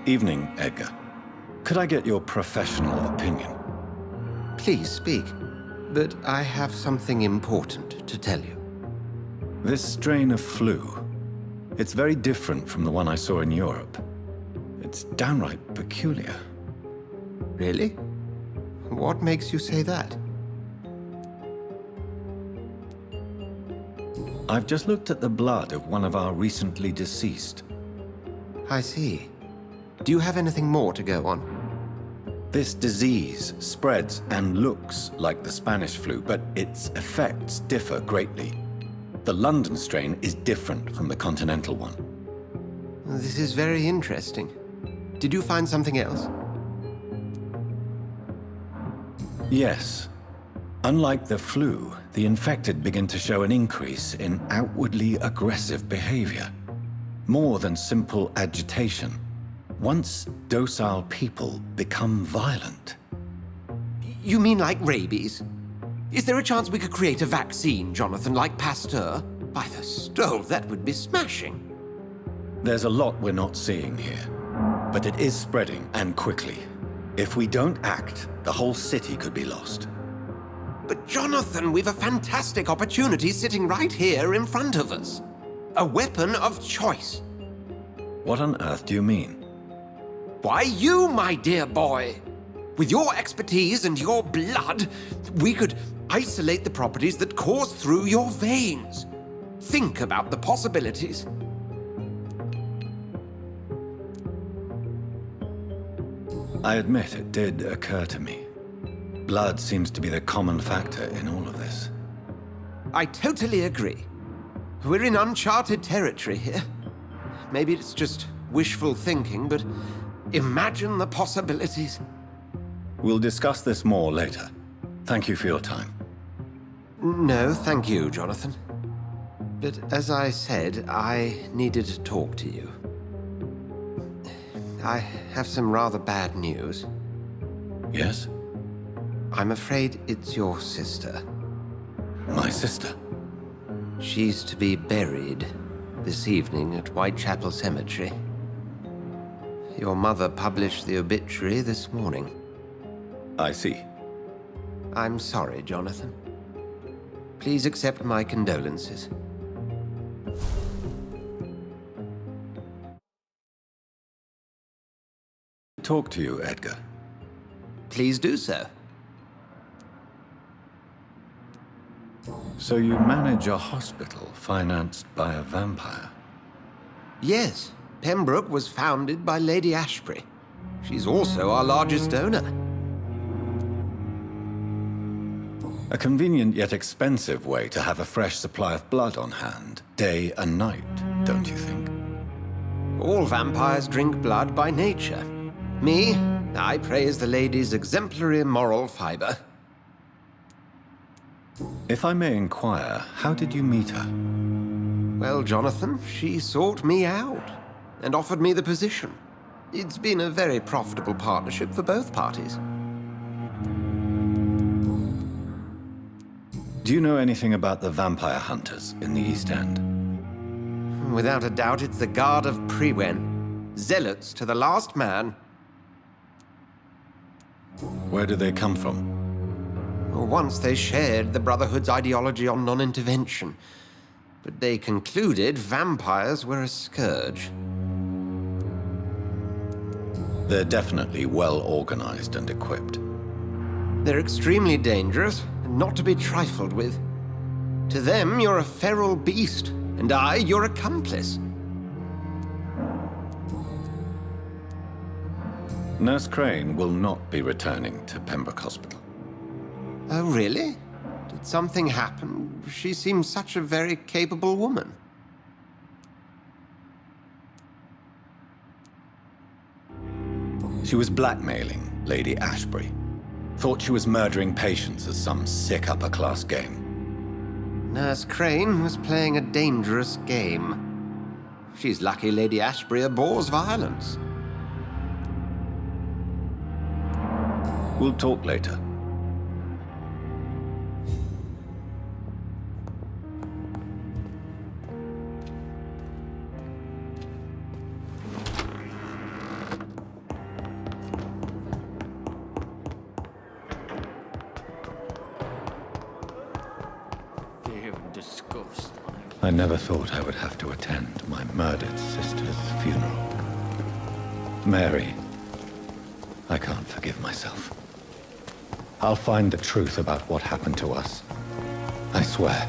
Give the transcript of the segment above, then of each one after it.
Evening, Edgar. Could I get your professional opinion? Please speak, but I have something important to tell you. This strain of flu, it's very different from the one I saw in Europe. It's downright peculiar. Really? What makes you say that? I've just looked at the blood of one of our recently deceased. I see. Do you have anything more to go on? This disease spreads and looks like the Spanish flu, but its effects differ greatly. The London strain is different from the continental one. This is very interesting. Did you find something else? Yes. Unlike the flu, the infected begin to show an increase in outwardly aggressive behavior. More than simple agitation. Once docile people become violent. You mean like rabies? Is there a chance we could create a vaccine, Jonathan, like Pasteur? By the stove, that would be smashing. There's a lot we're not seeing here, but it is spreading, and quickly. If we don't act, the whole city could be lost. But Jonathan, we've a fantastic opportunity sitting right here in front of us. A weapon of choice. What on earth do you mean? Why, you, my dear boy. With your expertise and your blood, we could isolate the properties that course through your veins. Think about the possibilities. I admit it did occur to me. Blood seems to be the common factor in all of this. I totally agree. We're in uncharted territory here. Maybe it's just wishful thinking, but imagine the possibilities. We'll discuss this more later. Thank you for your time. No, thank you, Jonathan. But as I said, I needed to talk to you. I have some rather bad news. Yes? I'm afraid it's your sister. My sister? She's to be buried this evening at Whitechapel Cemetery. Your mother published the obituary this morning. I see. I'm sorry, Jonathan. Please accept my condolences. Talk to you, Edgar. Please do so. So you manage a hospital financed by a vampire? Yes, Pembroke was founded by Lady Ashbury. She's also our largest donor. A convenient yet expensive way to have a fresh supply of blood on hand, day and night, don't you think? All vampires drink blood by nature. Me, I praise the lady's exemplary moral fiber. If I may inquire, how did you meet her? Well, Jonathan, she sought me out and offered me the position. It's been a very profitable partnership for both parties. Do you know anything about the vampire hunters in the East End? Without a doubt, it's the Guard of Prewen. Zealots to the last man. Where do they come from? Once they shared the Brotherhood's ideology on non-intervention, but they concluded vampires were a scourge. They're definitely well organized and equipped. They're extremely dangerous and not to be trifled with. To them, you're a feral beast, and I, your accomplice. Nurse Crane will not be returning to Pembroke Hospital. Oh, really? Did something happen? She seems such a very capable woman. She was blackmailing Lady Ashbury. Thought she was murdering patients as some sick upper-class game. Nurse Crane was playing a dangerous game. She's lucky Lady Ashbury abhors violence. We'll talk later. I never thought I would have to attend my murdered sister's funeral. Mary, I can't forgive myself. I'll find the truth about what happened to us. I swear.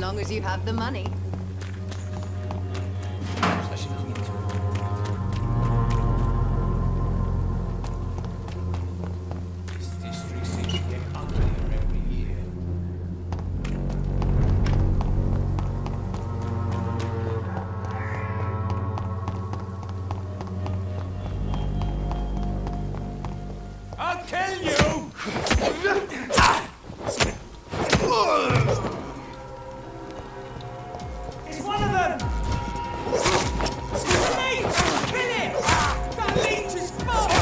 long as you have the money. I'll kill you! It's one of them! Leech! Kill it! That leech is fucked!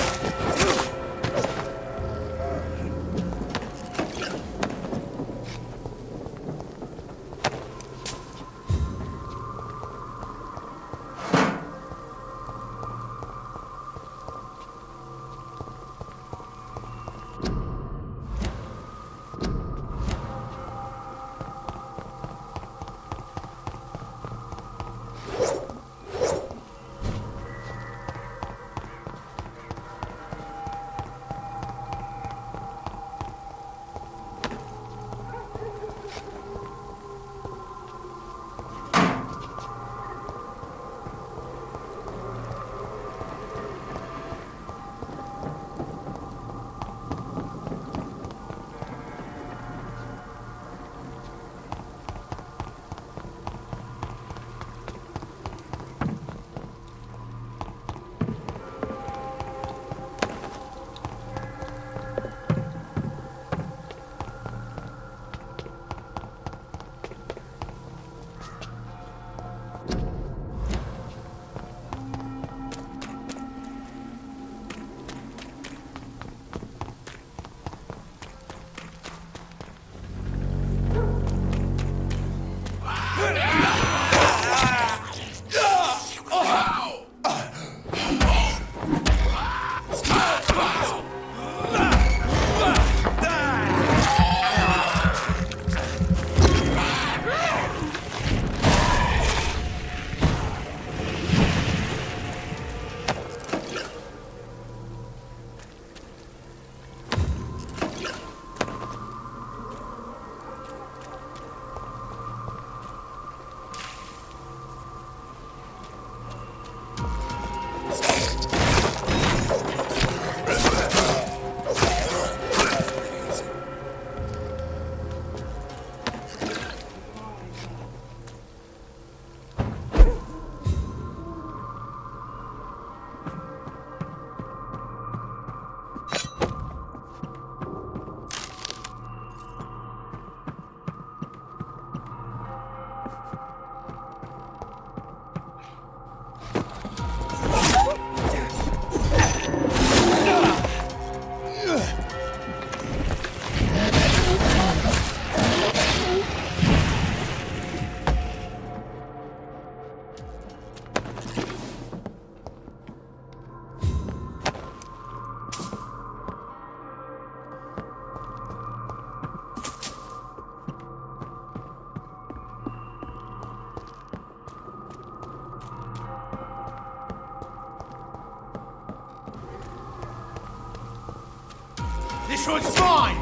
This one's mine!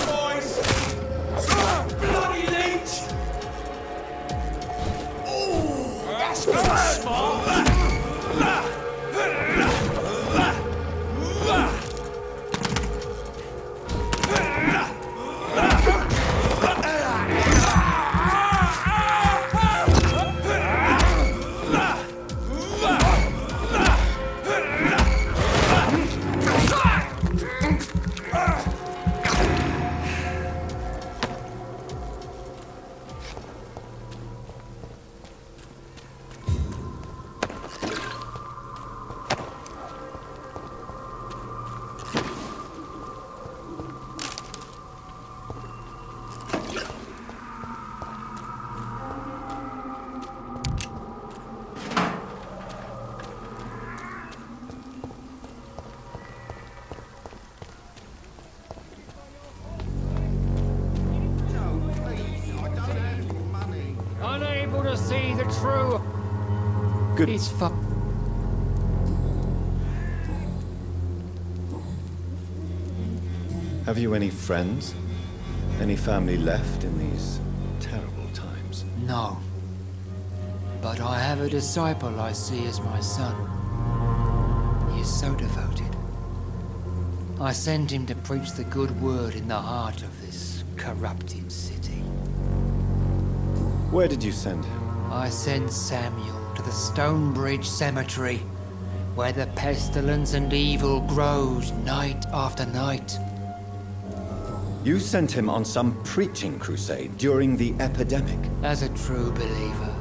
Boys! Bloody leech! Ooh, that's good, smart! Unable to see the true. Good. He's fuck. Have you any friends? Any family left in these terrible times? No. But I have a disciple I see as my son. He is so devoted. I send him to preach the good word in the heart of this corrupted city. Where did you send him? I sent Samuel to the Stonebridge Cemetery, where the pestilence and evil grows night after night. You sent him on some preaching crusade during the epidemic. As a true believer,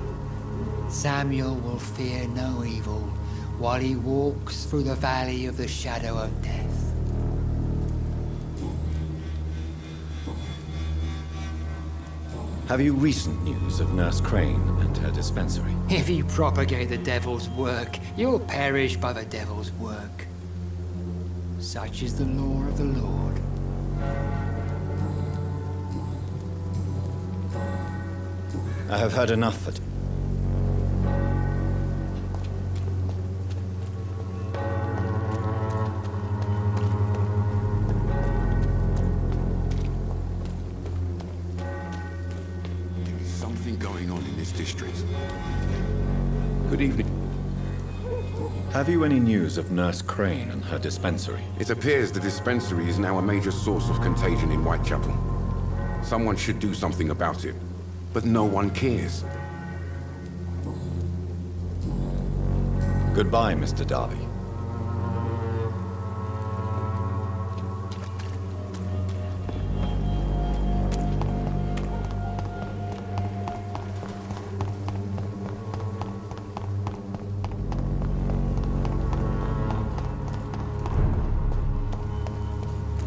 Samuel will fear no evil while he walks through the valley of the shadow of death. Have you recent news of Nurse Crane and her dispensary? If you propagate the devil's work, you'll perish by the devil's work. Such is the law of the Lord. I have heard enough for... Something going on in this district. Good evening. Have you any news of Nurse Crane and her dispensary? It appears the dispensary is now a major source of contagion in Whitechapel. Someone should do something about it, but no one cares. Goodbye, Mr. Darby.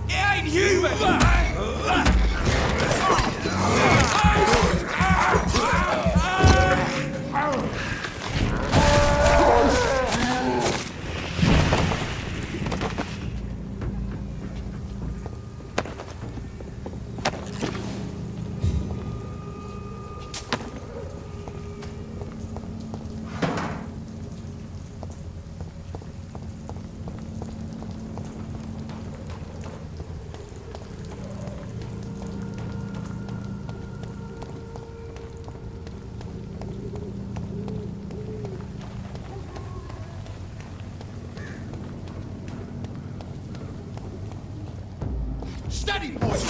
It ain't human! Steady, boys!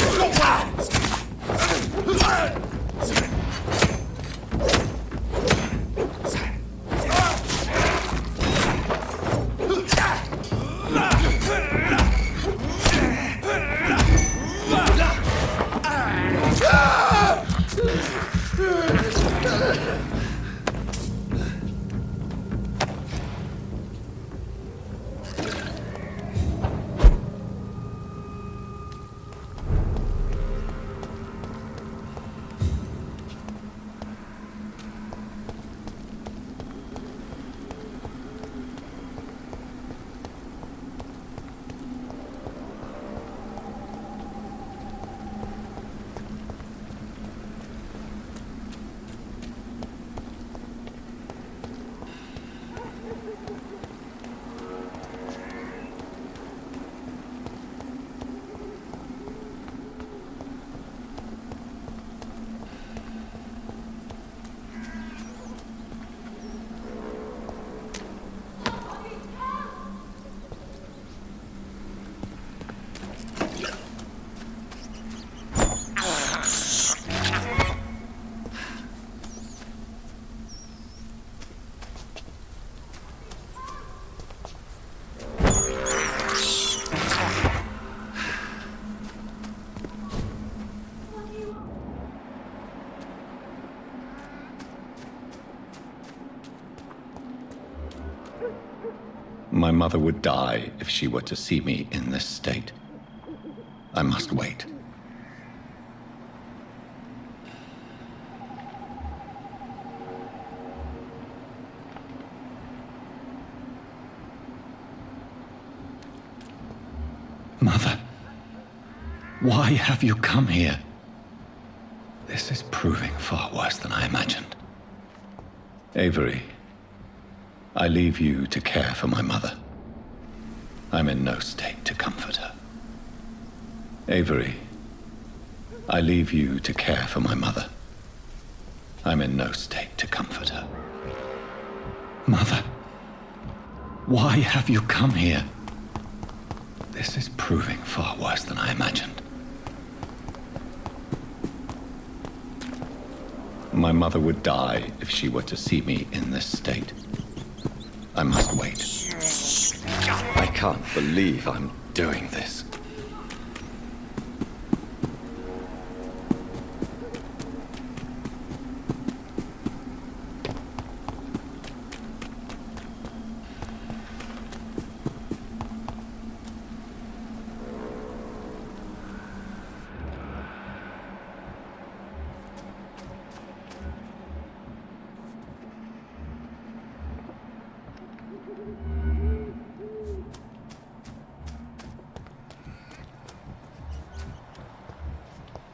My mother would die if she were to see me in this state. I must wait. Mother, why have you come here? This is proving far worse than I imagined. Avery, I leave you to care for my mother. I'm in no state to comfort her. Avery, I leave you to care for my mother. I'm in no state to comfort her. Mother, why have you come here? This is proving far worse than I imagined. My mother would die if she were to see me in this state. I must wait. I can't believe I'm doing this.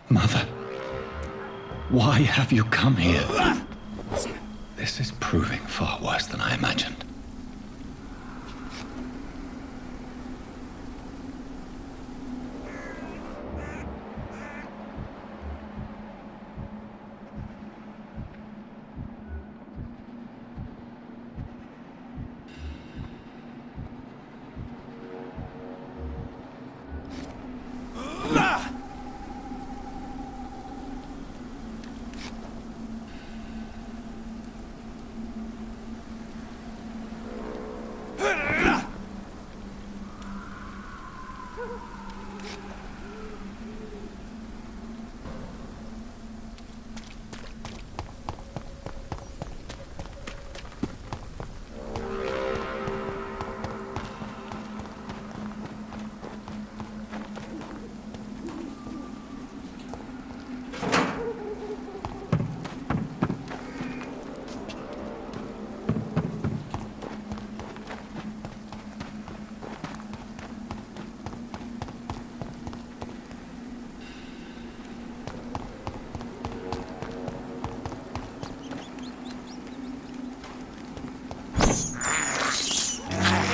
Mother, why have you come here? This is proving far worse than I imagined.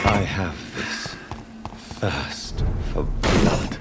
I have this thirst for blood.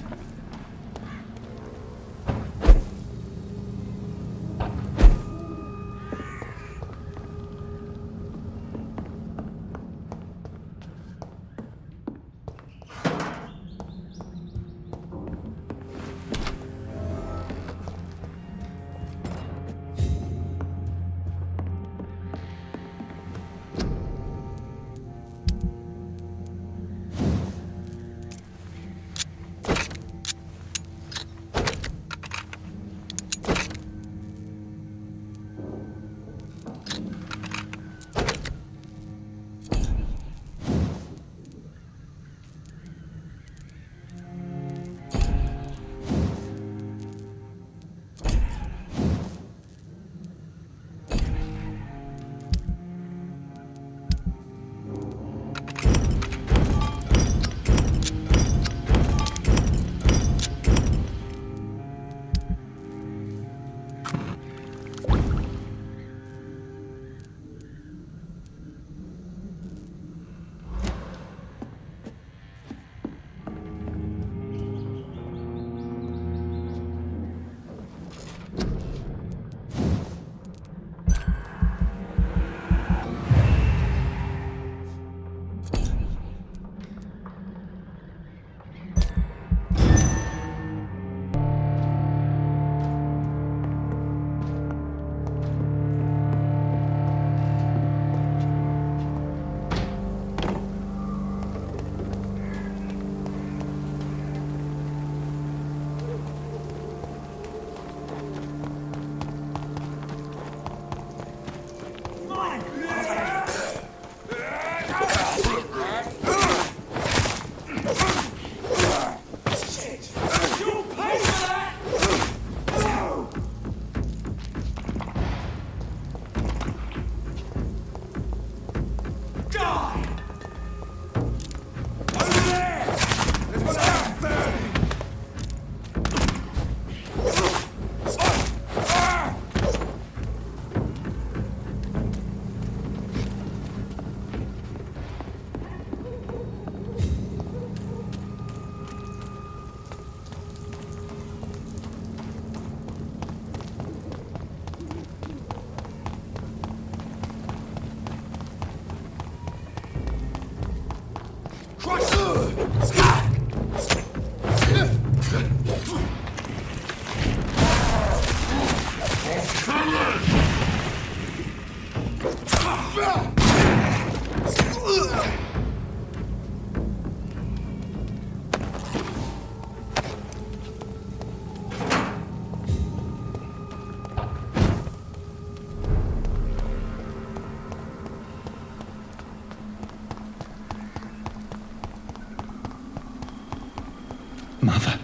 Mother,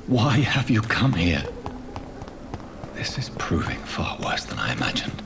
why have you come here? This is proving far worse than I imagined.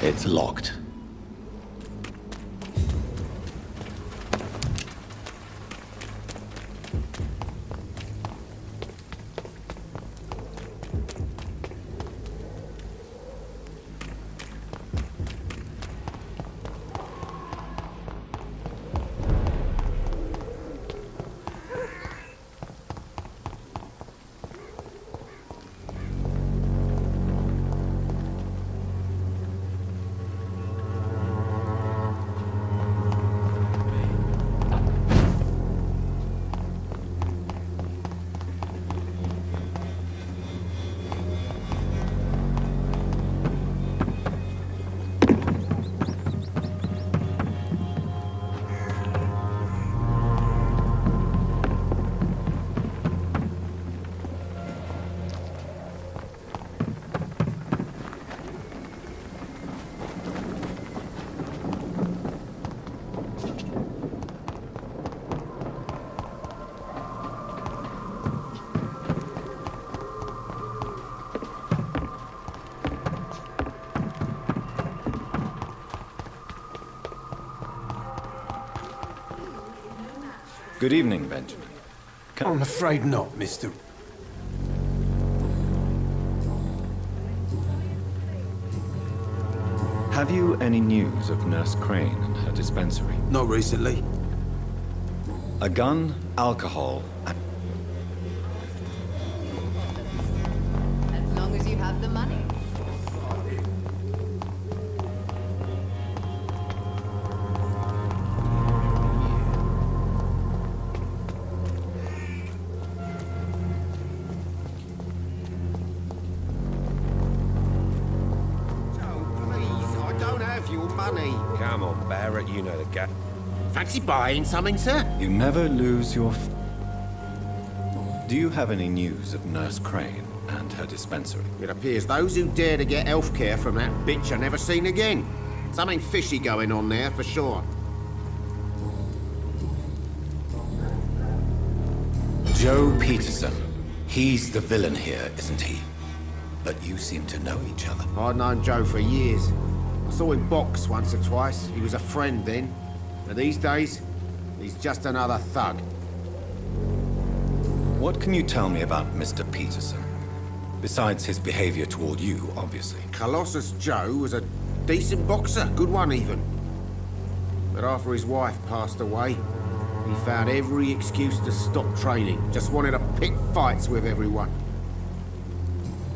It's locked. Good evening, Benjamin. I'm afraid not, mister. Have you any news of Nurse Crane and her dispensary? Not recently. A gun, alcohol, and... As long as you have the money. Come on, Barrett, you know the gap. Fancy buying something, sir? You never lose your... Do you have any news of Nurse Crane and her dispensary? It appears those who dare to get healthcare from that bitch are never seen again. Something fishy going on there, for sure. Joe Peterson. He's the villain here, isn't he? But you seem to know each other. I'd known Joe for years. I saw him box once or twice. He was a friend then. But these days, he's just another thug. What can you tell me about Mr. Peterson? Besides his behavior toward you, obviously. Colossus Joe was a decent boxer, good one even. But after his wife passed away, he found every excuse to stop training. Just wanted to pick fights with everyone.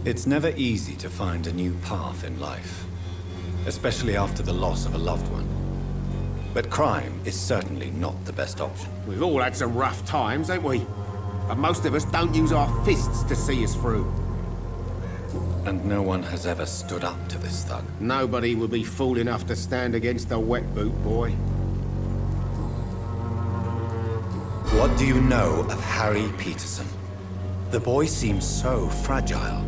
It's never easy to find a new path in life, especially after the loss of a loved one. But crime is certainly not the best option. We've all had some rough times, ain't we? But most of us don't use our fists to see us through. And no one has ever stood up to this thug. Nobody would be fool enough to stand against a wet boot boy. What do you know of Harry Peterson? The boy seems so fragile.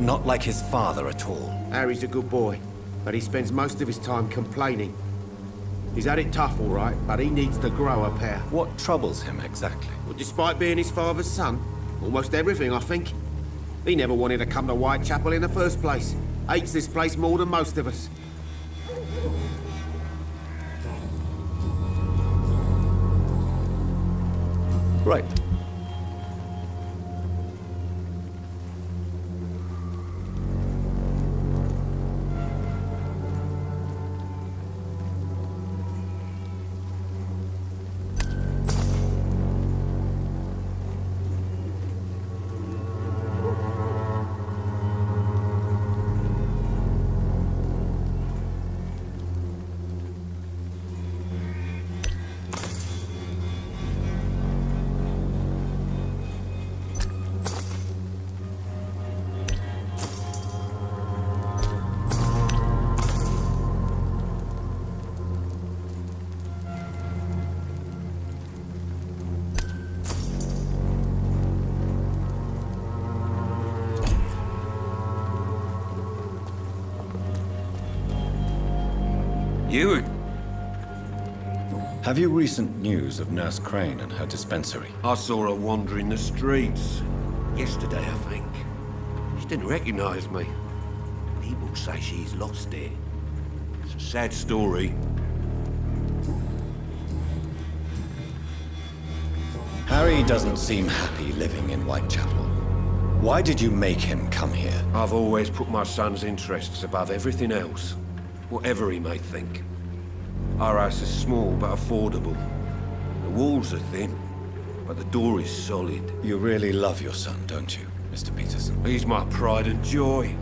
Not like his father at all. Harry's a good boy, but he spends most of his time complaining. He's had it tough, all right, but he needs to grow a pair. What troubles him exactly? Well, despite being his father's son, almost everything, I think. He never wanted to come to Whitechapel in the first place. Hates this place more than most of us. Right. You... Have you recent news of Nurse Crane and her dispensary? I saw her wandering the streets. Yesterday, I think. She didn't recognize me. People say she's lost it. It's a sad story. Harry doesn't seem happy living in Whitechapel. Why did you make him come here? I've always put my son's interests above everything else. Whatever he may think. Our house is small but affordable. The walls are thin, but the door is solid. You really love your son, don't you, Mr. Peterson? He's my pride and joy.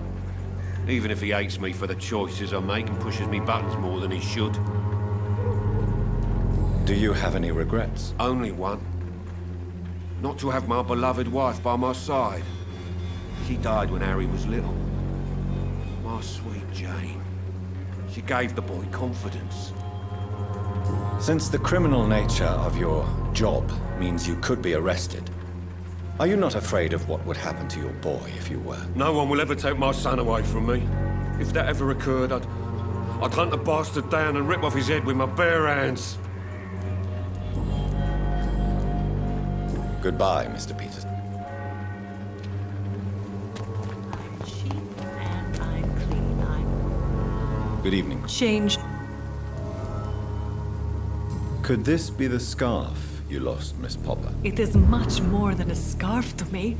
Even if he hates me for the choices I make and pushes me buttons more than he should. Do you have any regrets? Only one. Not to have my beloved wife by my side. She died when Harry was little. My sweet Jane. She gave the boy confidence. Since the criminal nature of your job means you could be arrested, are you not afraid of what would happen to your boy if you were? No one will ever take my son away from me. If that ever occurred, I'd hunt the bastard down and rip off his head with my bare hands. Goodbye, Mr. Peterson. I'm cheap and I'm clean. I'm Good evening. changed. Could this be the scarf you lost, Miss Popper? It is much more than a scarf to me.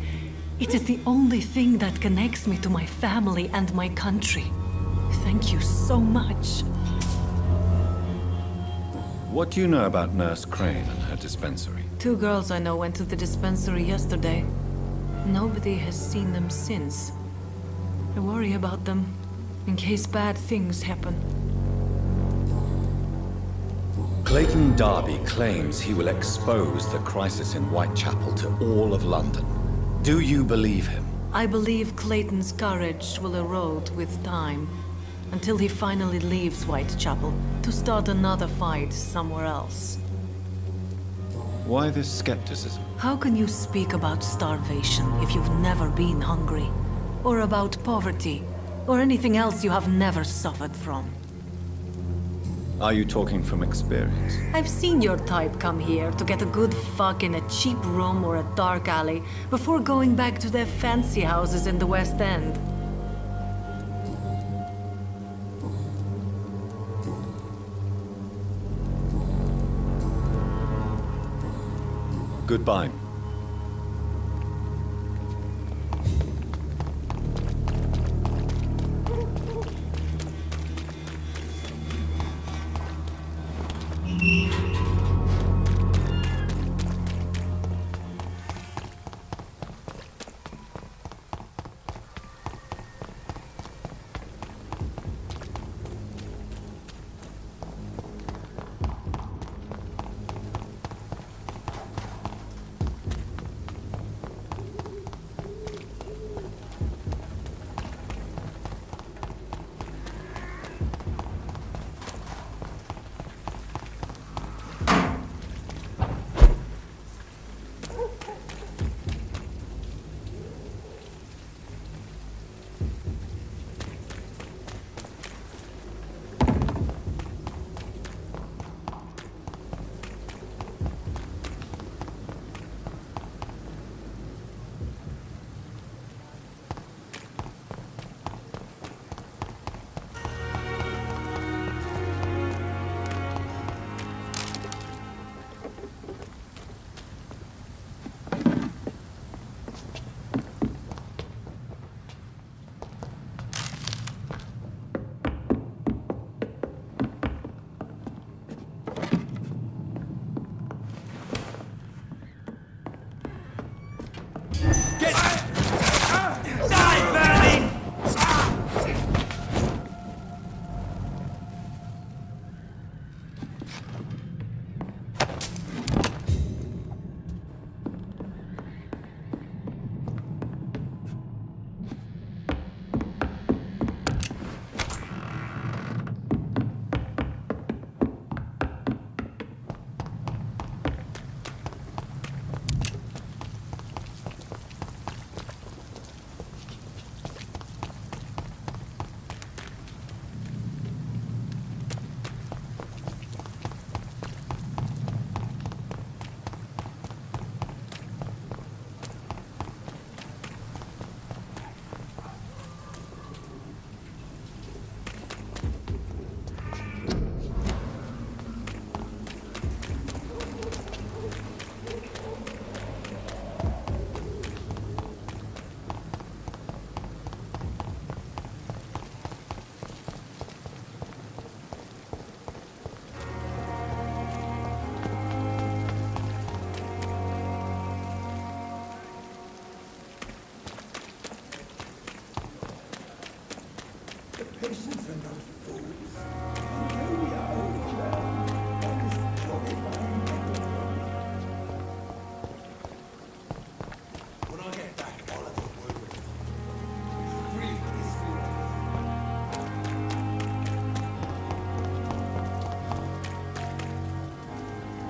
It is the only thing that connects me to my family and my country. Thank you so much. What do you know about Nurse Crane and her dispensary? 2 girls I know went to the dispensary yesterday. Nobody has seen them since. I worry about them, in case bad things happen. Clayton Darby claims he will expose the crisis in Whitechapel to all of London. Do you believe him? I believe Clayton's courage will erode with time, until he finally leaves Whitechapel to start another fight somewhere else. Why this skepticism? How can you speak about starvation if you've never been hungry? Or about poverty? Or anything else you have never suffered from? Are you talking from experience? I've seen your type come here to get a good fuck in a cheap room or a dark alley before going back to their fancy houses in the West End. Goodbye.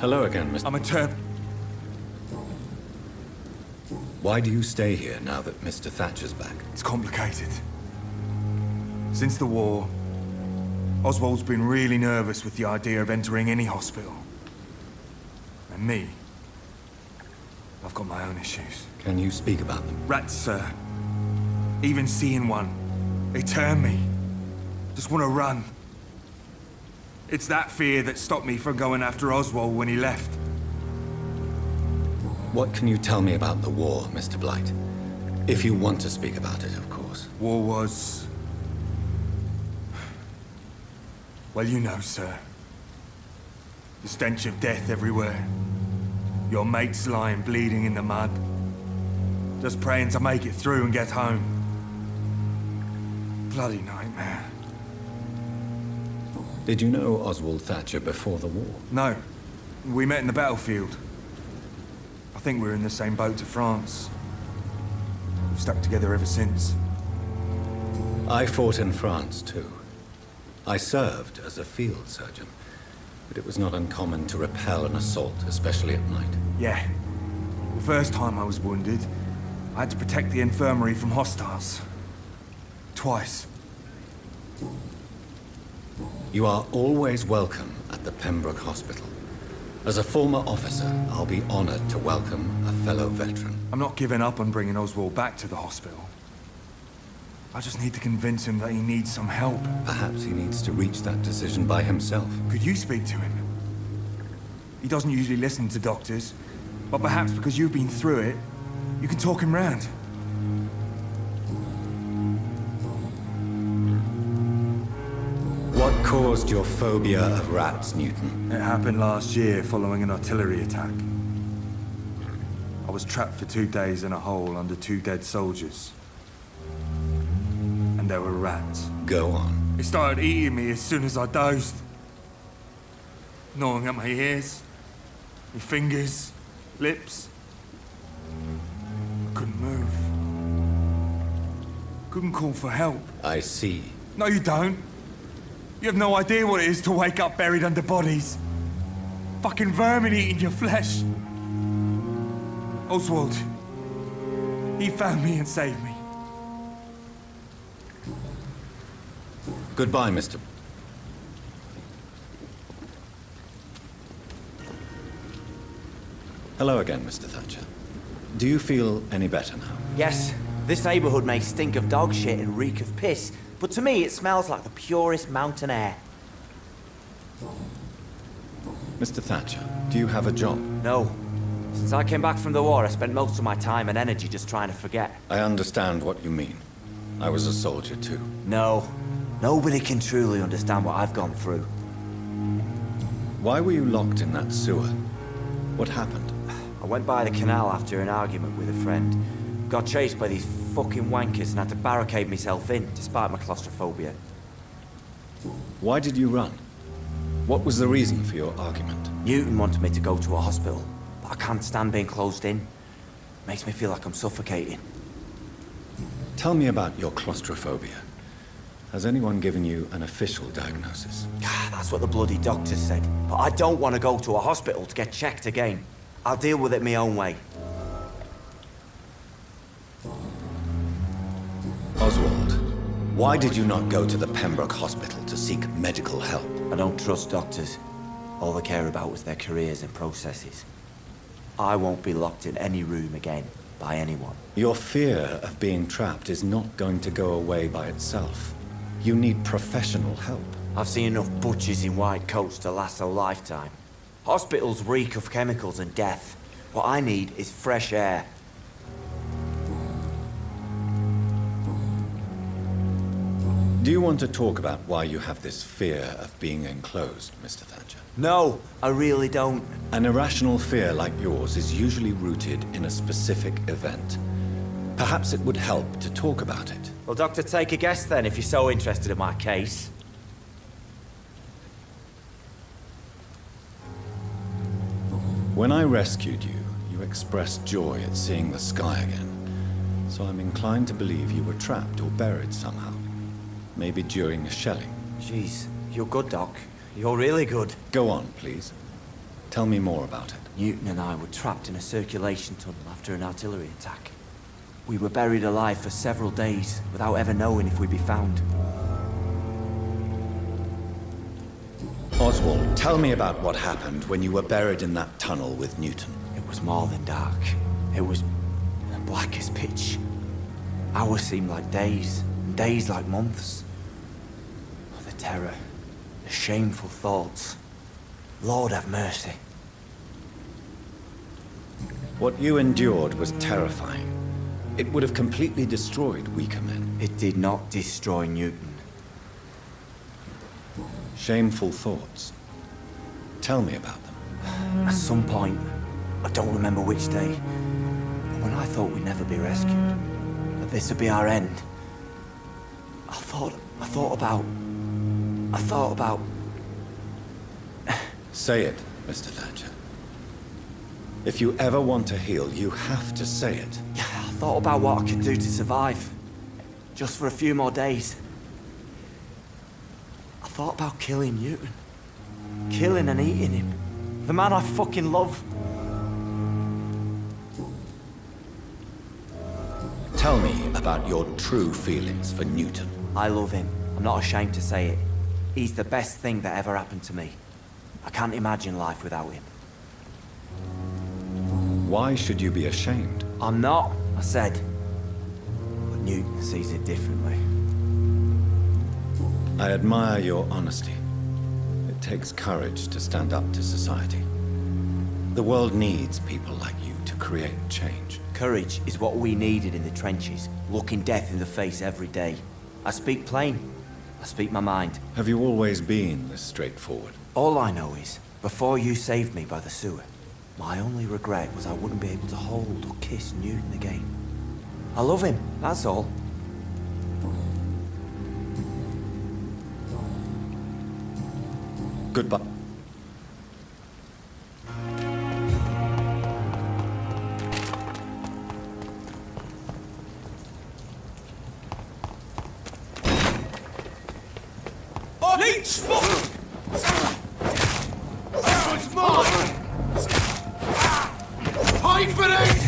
Hello again, Mr. I'm a Turb. Why do you stay here now that Mr. Thatcher's back? It's complicated. Since the war, Oswald's been really nervous with the idea of entering any hospital. And me, I've got my own issues. Can you speak about them? Rats, sir. Even seeing one, they turn me. Just want to run. It's that fear that stopped me from going after Oswald when he left. What can you tell me about the war, Mr. Blight? If you want to speak about it, of course. War was... well, you know, sir. The stench of death everywhere. Your mates lying bleeding in the mud. Just praying to make it through and get home. Bloody nightmare. Did you know Oswald Thatcher before the war? No. We met in the battlefield. I think we're in the same boat to France. We've stuck together ever since. I fought in France, too. I served as a field surgeon, but it was not uncommon to repel an assault, especially at night. Yeah. The first time I was wounded, I had to protect the infirmary from hostiles. Twice. You are always welcome at the Pembroke Hospital. As a former officer, I'll be honored to welcome a fellow veteran. I'm not giving up on bringing Oswald back to the hospital. I just need to convince him that he needs some help. Perhaps he needs to reach that decision by himself. Could you speak to him? He doesn't usually listen to doctors, but perhaps because you've been through it, you can talk him round. What caused your phobia of rats, Newton? It happened last year following an artillery attack. I was trapped for 2 days in a hole under 2 dead soldiers. And there were rats. Go on. It started eating me as soon as I dozed. Gnawing at my ears, my fingers, lips. I couldn't move. Couldn't call for help. I see. No, you don't. You have no idea what it is to wake up buried under bodies. Fucking vermin eating your flesh. Oswald. He found me and saved me. Goodbye, Mr. Hello again, Mr. Thatcher. Do you feel any better now? Yes. This neighborhood may stink of dog shit and reek of piss, but to me it smells like the purest mountain air. Mr. Thatcher, do you have a job? No. Since I came back from the war, I spent most of my time and energy just trying to forget. I understand what you mean. I was a soldier too. No. Nobody can truly understand what I've gone through. Why were you locked in that sewer? What happened? I went by the canal after an argument with a friend. Got chased by these fucking wankers and had to barricade myself in, despite my claustrophobia. Why did you run? What was the reason for your argument? Newton wanted me to go to a hospital, but I can't stand being closed in. Makes me feel like I'm suffocating. Tell me about your claustrophobia. Has anyone given you an official diagnosis? That's what the bloody doctor said. But I don't want to go to a hospital to get checked again. I'll deal with it my own way. Oswald, why did you not go to the Pembroke Hospital to seek medical help? I don't trust doctors. All they care about was their careers and processes. I won't be locked in any room again by anyone. Your fear of being trapped is not going to go away by itself. You need professional help. I've seen enough butchers in white coats to last a lifetime. Hospitals reek of chemicals and death. What I need is fresh air. Do you want to talk about why you have this fear of being enclosed, Mr. Thatcher? No, I really don't. An irrational fear like yours is usually rooted in a specific event. Perhaps it would help to talk about it. Well, Doctor, take a guess then, if you're so interested in my case. When I rescued you, you expressed joy at seeing the sky again. So I'm inclined to believe you were trapped or buried somehow. Maybe during a shelling. Jeez, you're good, Doc. You're really good. Go on, please. Tell me more about it. Newton and I were trapped in a circulation tunnel after an artillery attack. We were buried alive for several days without ever knowing if we'd be found. Oswald, tell me about what happened when you were buried in that tunnel with Newton. It was more than dark. It was black as pitch. Hours seemed like days, and days like months. Oh, the terror, the shameful thoughts. Lord have mercy. What you endured was terrifying. It would have completely destroyed weaker men. It did not destroy Newton. Shameful thoughts. Tell me about them. At some point, I don't remember which day, but when I thought we'd never be rescued, that this would be our end, I thought about... Say it, Mr. Thatcher. If you ever want to heal, you have to say it. Yeah, I thought about what I could do to survive. Just for a few more days. I thought about killing Newton. Killing and eating him. The man I fucking love. Tell me about your true feelings for Newton. I love him. I'm not ashamed to say it. He's the best thing that ever happened to me. I can't imagine life without him. Why should you be ashamed? I'm not, I said. But Newton sees it differently. I admire your honesty. It takes courage to stand up to society. The world needs people like you to create change. Courage is what we needed in the trenches, looking death in the face every day. I speak plain. I speak my mind. Have you always been this straightforward? All I know is, before you saved me by the sewer, my only regret was I wouldn't be able to hold or kiss Newton again. I love him, that's all. Goodbye. Leech! It's mine! Pay for this!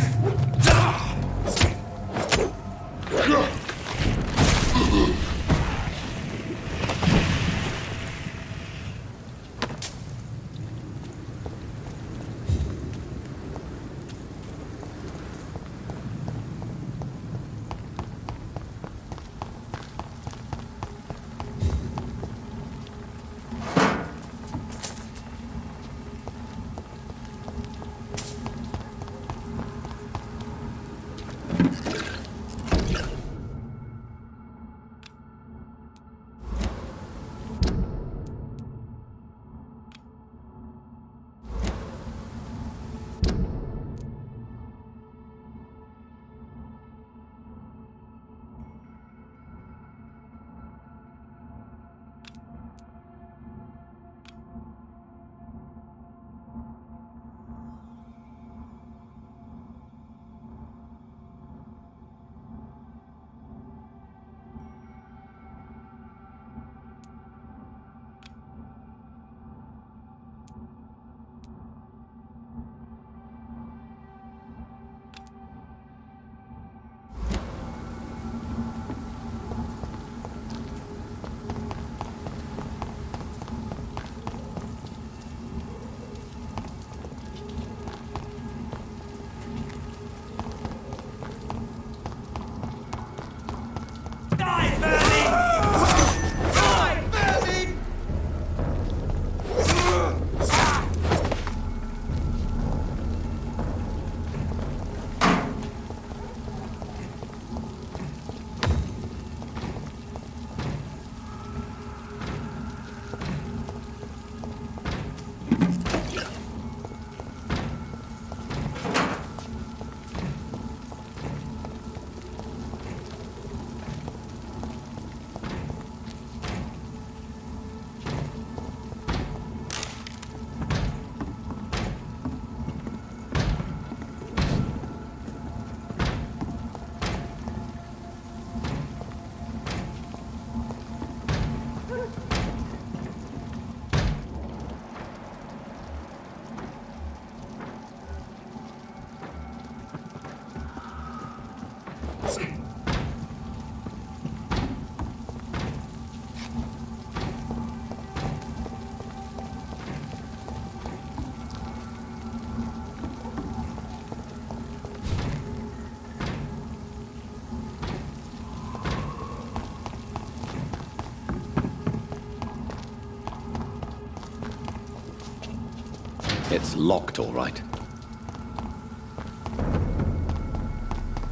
It's locked, all right.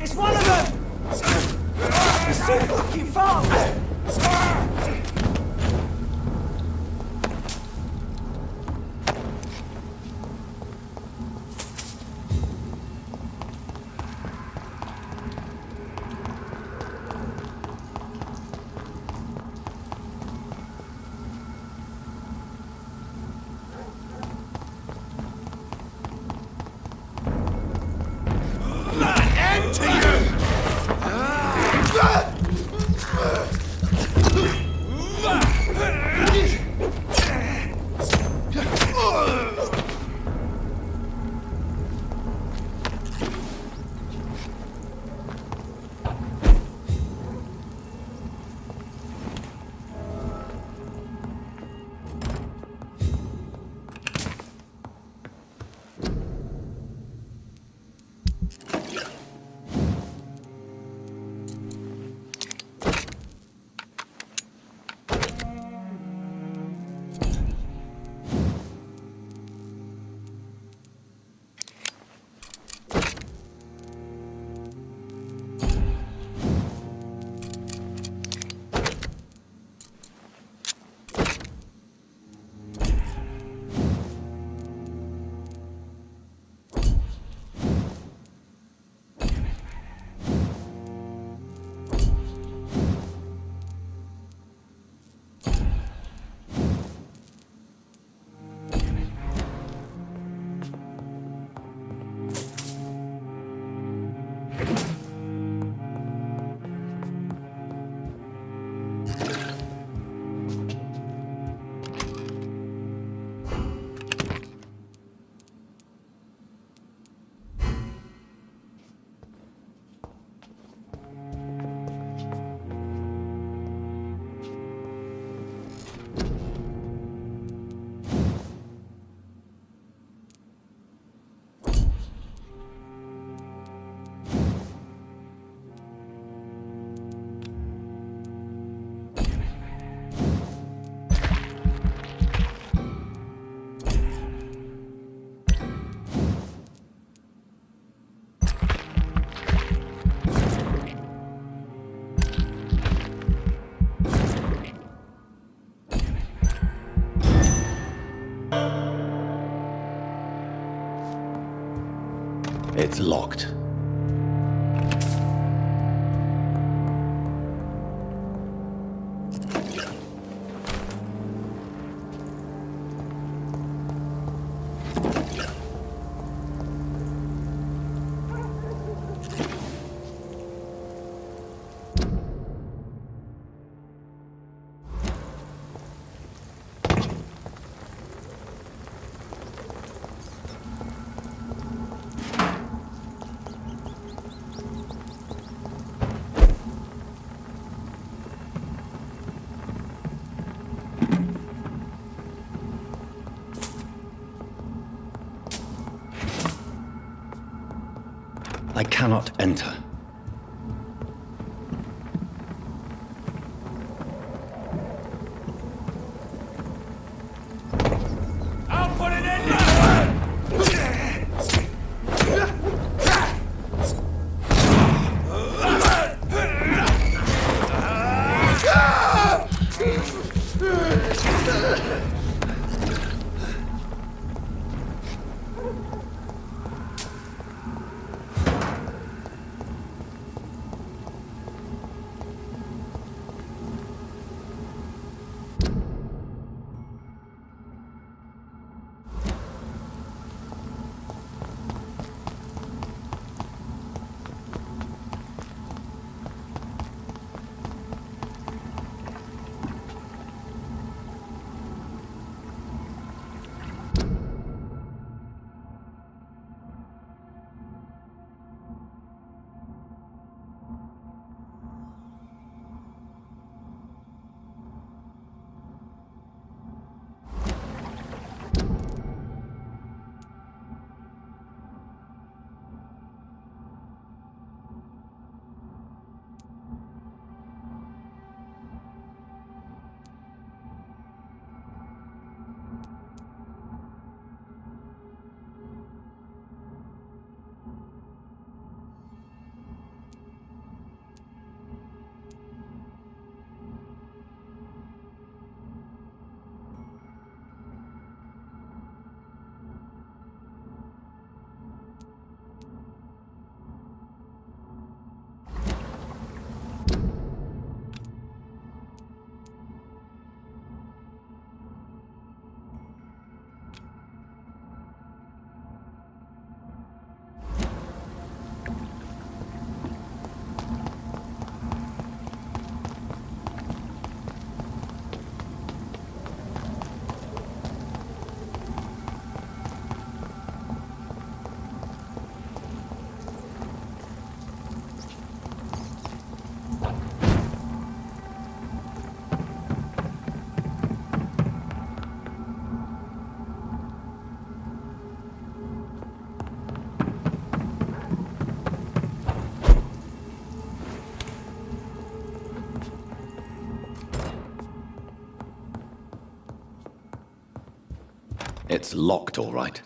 It's one of them! He's so fucking fast! It's locked. I cannot enter. I'll put it in It's locked, all right.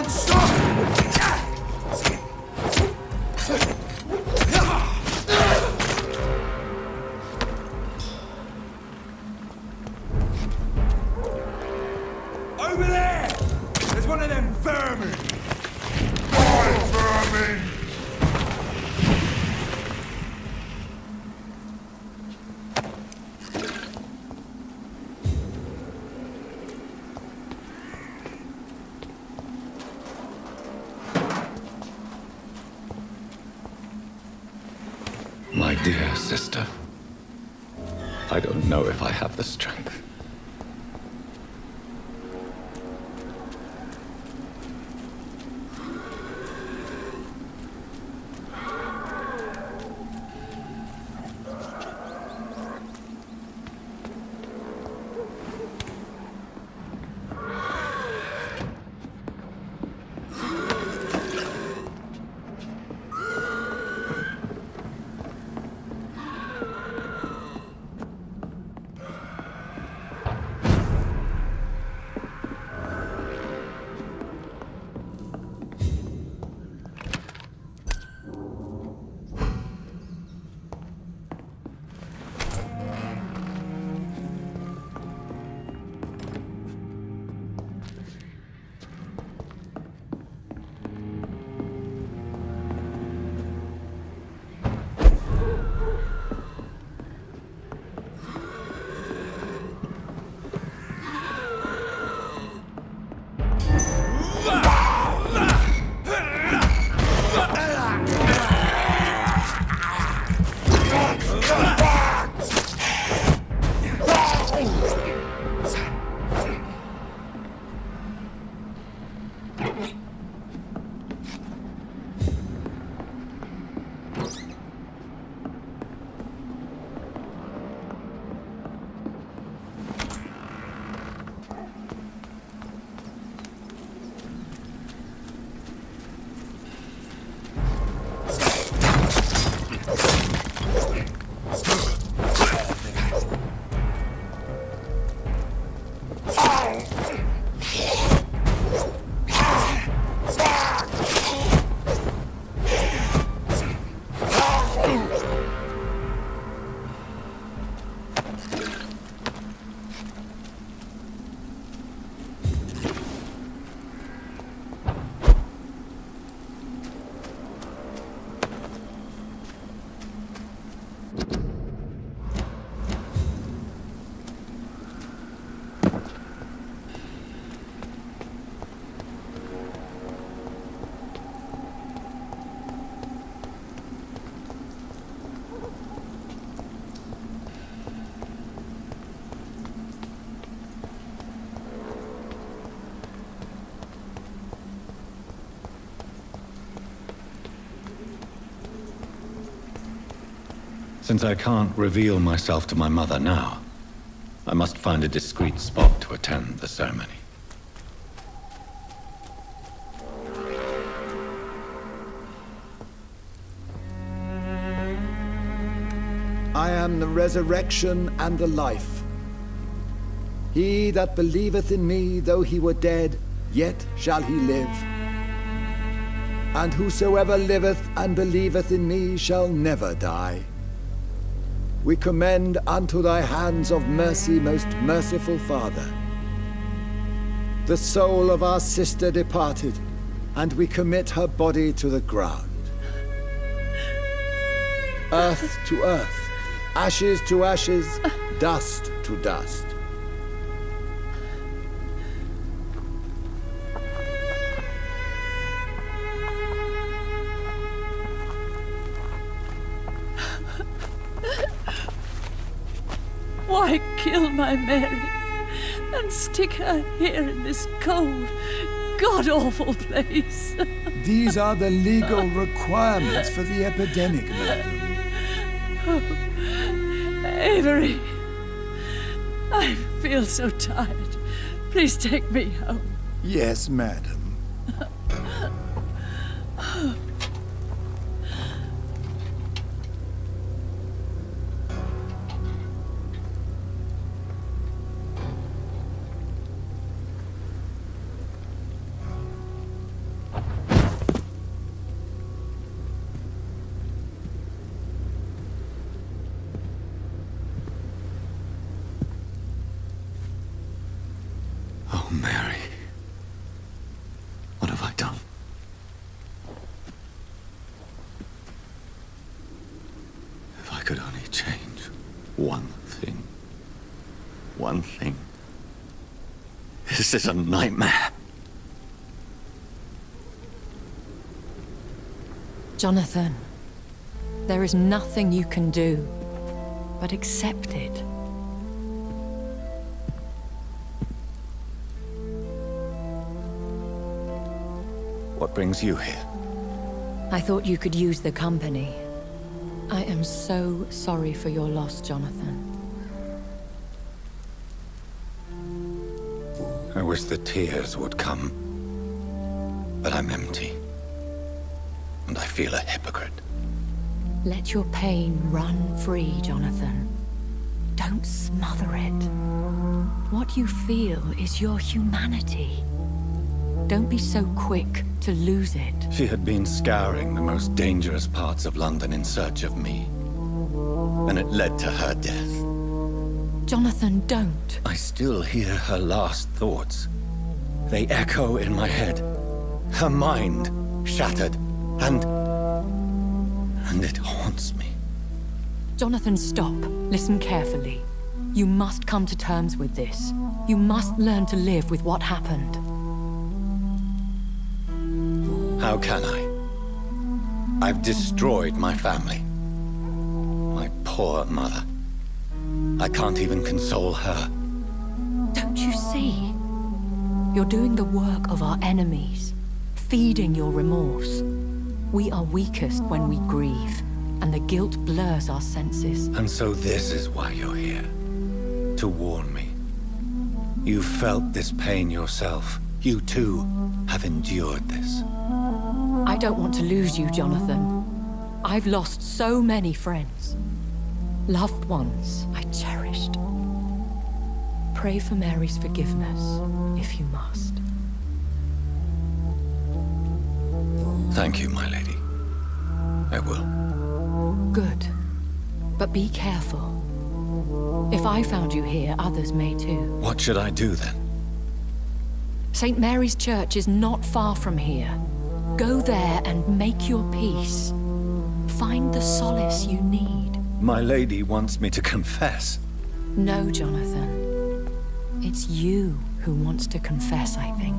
on, son! Over there! There's one of them vermin! Vermin! My dear sister, I don't know if I have the strength. Since I can't reveal myself to my mother now, I must find a discreet spot to attend the ceremony. I am the resurrection and the life. He that believeth in me, though he were dead, yet shall he live. And whosoever liveth and believeth in me shall never die. We commend unto thy hands of mercy, most merciful Father, the soul of our sister departed, and we commit her body to the ground. Earth to earth, ashes to ashes, dust to dust. Why kill my Mary and stick her here in this cold, god-awful place? These are the legal requirements for the epidemic, madam. Oh, Avery, I feel so tired. Please take me home. Yes, madam. One thing. One thing. This is a nightmare. Jonathan, there is nothing you can do but accept it. What brings you here? I thought you could use the company. I am so sorry for your loss, Jonathan. I wish the tears would come. But I'm empty. And I feel a hypocrite. Let your pain run free, Jonathan. Don't smother it. What you feel is your humanity. Don't be so quick to lose it. She had been scouring the most dangerous parts of London in search of me. And it led to her death. Jonathan, don't. I still hear her last thoughts. They echo in my head. Her mind shattered, and it haunts me. Jonathan, stop. Listen carefully. You must come to terms with this. You must learn to live with what happened. How can I? I've destroyed my family. My poor mother. I can't even console her. Don't you see? You're doing the work of our enemies, feeding your remorse. We are weakest when we grieve, and the guilt blurs our senses. And so this is why you're here. To warn me. You felt this pain yourself. You too have endured this. I don't want to lose you, Jonathan. I've lost so many friends. Loved ones I cherished. Pray for Mary's forgiveness, if you must. Thank you, my lady. I will. Good. But be careful. If I found you here, others may too. What should I do then? St. Mary's Church is not far from here. Go there and make your peace. Find the solace you need. My lady wants me to confess. No, Jonathan. It's you who wants to confess, I think.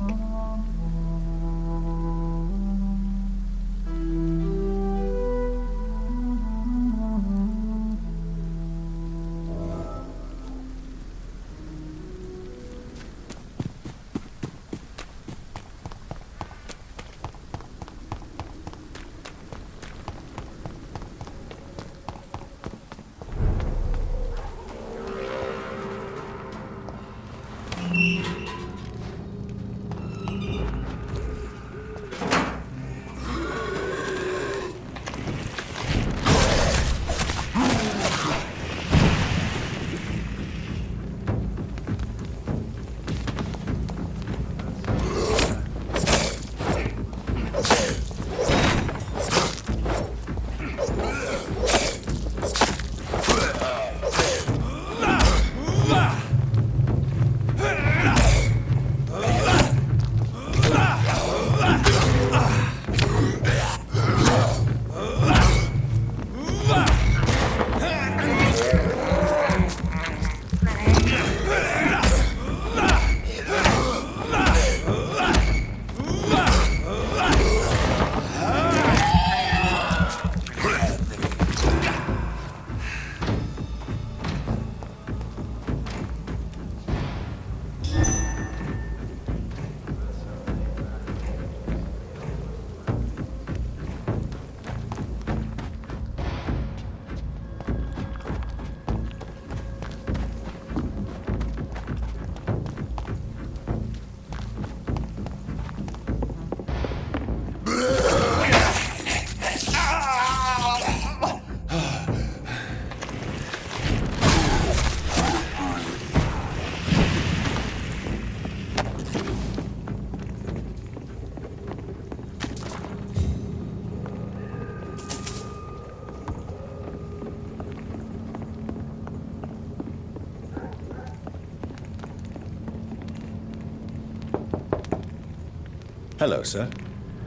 Hello, sir.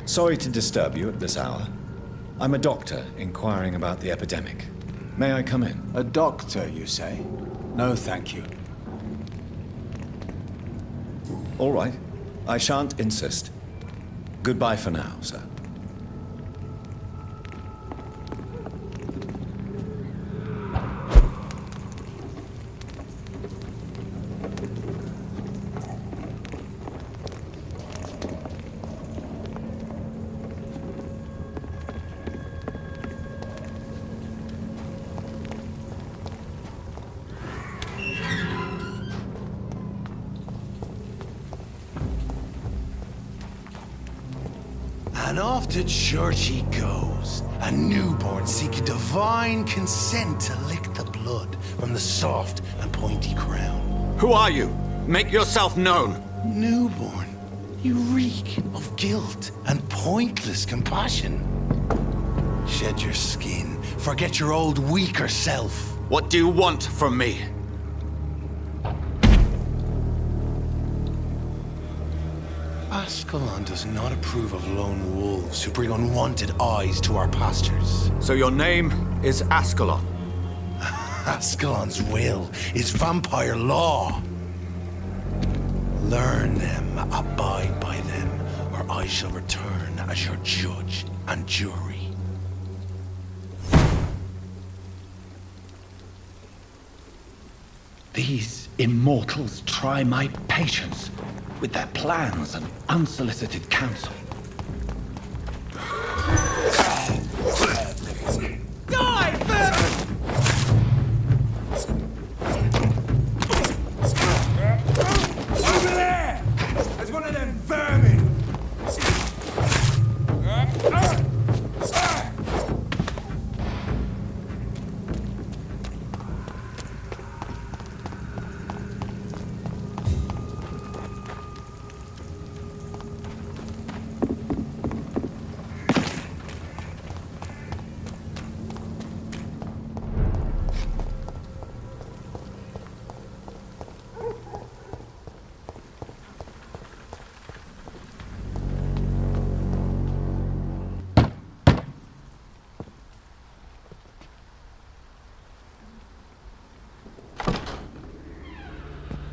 Sorry to disturb you at this hour. I'm a doctor inquiring about the epidemic. May I come in? A doctor, you say? No, thank you. All right. I shan't insist. Goodbye for now, sir. And off to church he goes, a newborn seeking divine consent to lick the blood from the soft and pointy crown. Who are you? Make yourself known! Newborn, you reek of guilt and pointless compassion. Shed your skin, forget your old weaker self. What do you want from me? Ascalon does not approve of lone wolves who bring unwanted eyes to our pastures. So your name is Ascalon? Ascalon's will is vampire law. Learn them, abide by them, or I shall return as your judge and jury. These immortals try my patience with their plans and unsolicited counsel. Die, first! Over there! There's one of them vermin!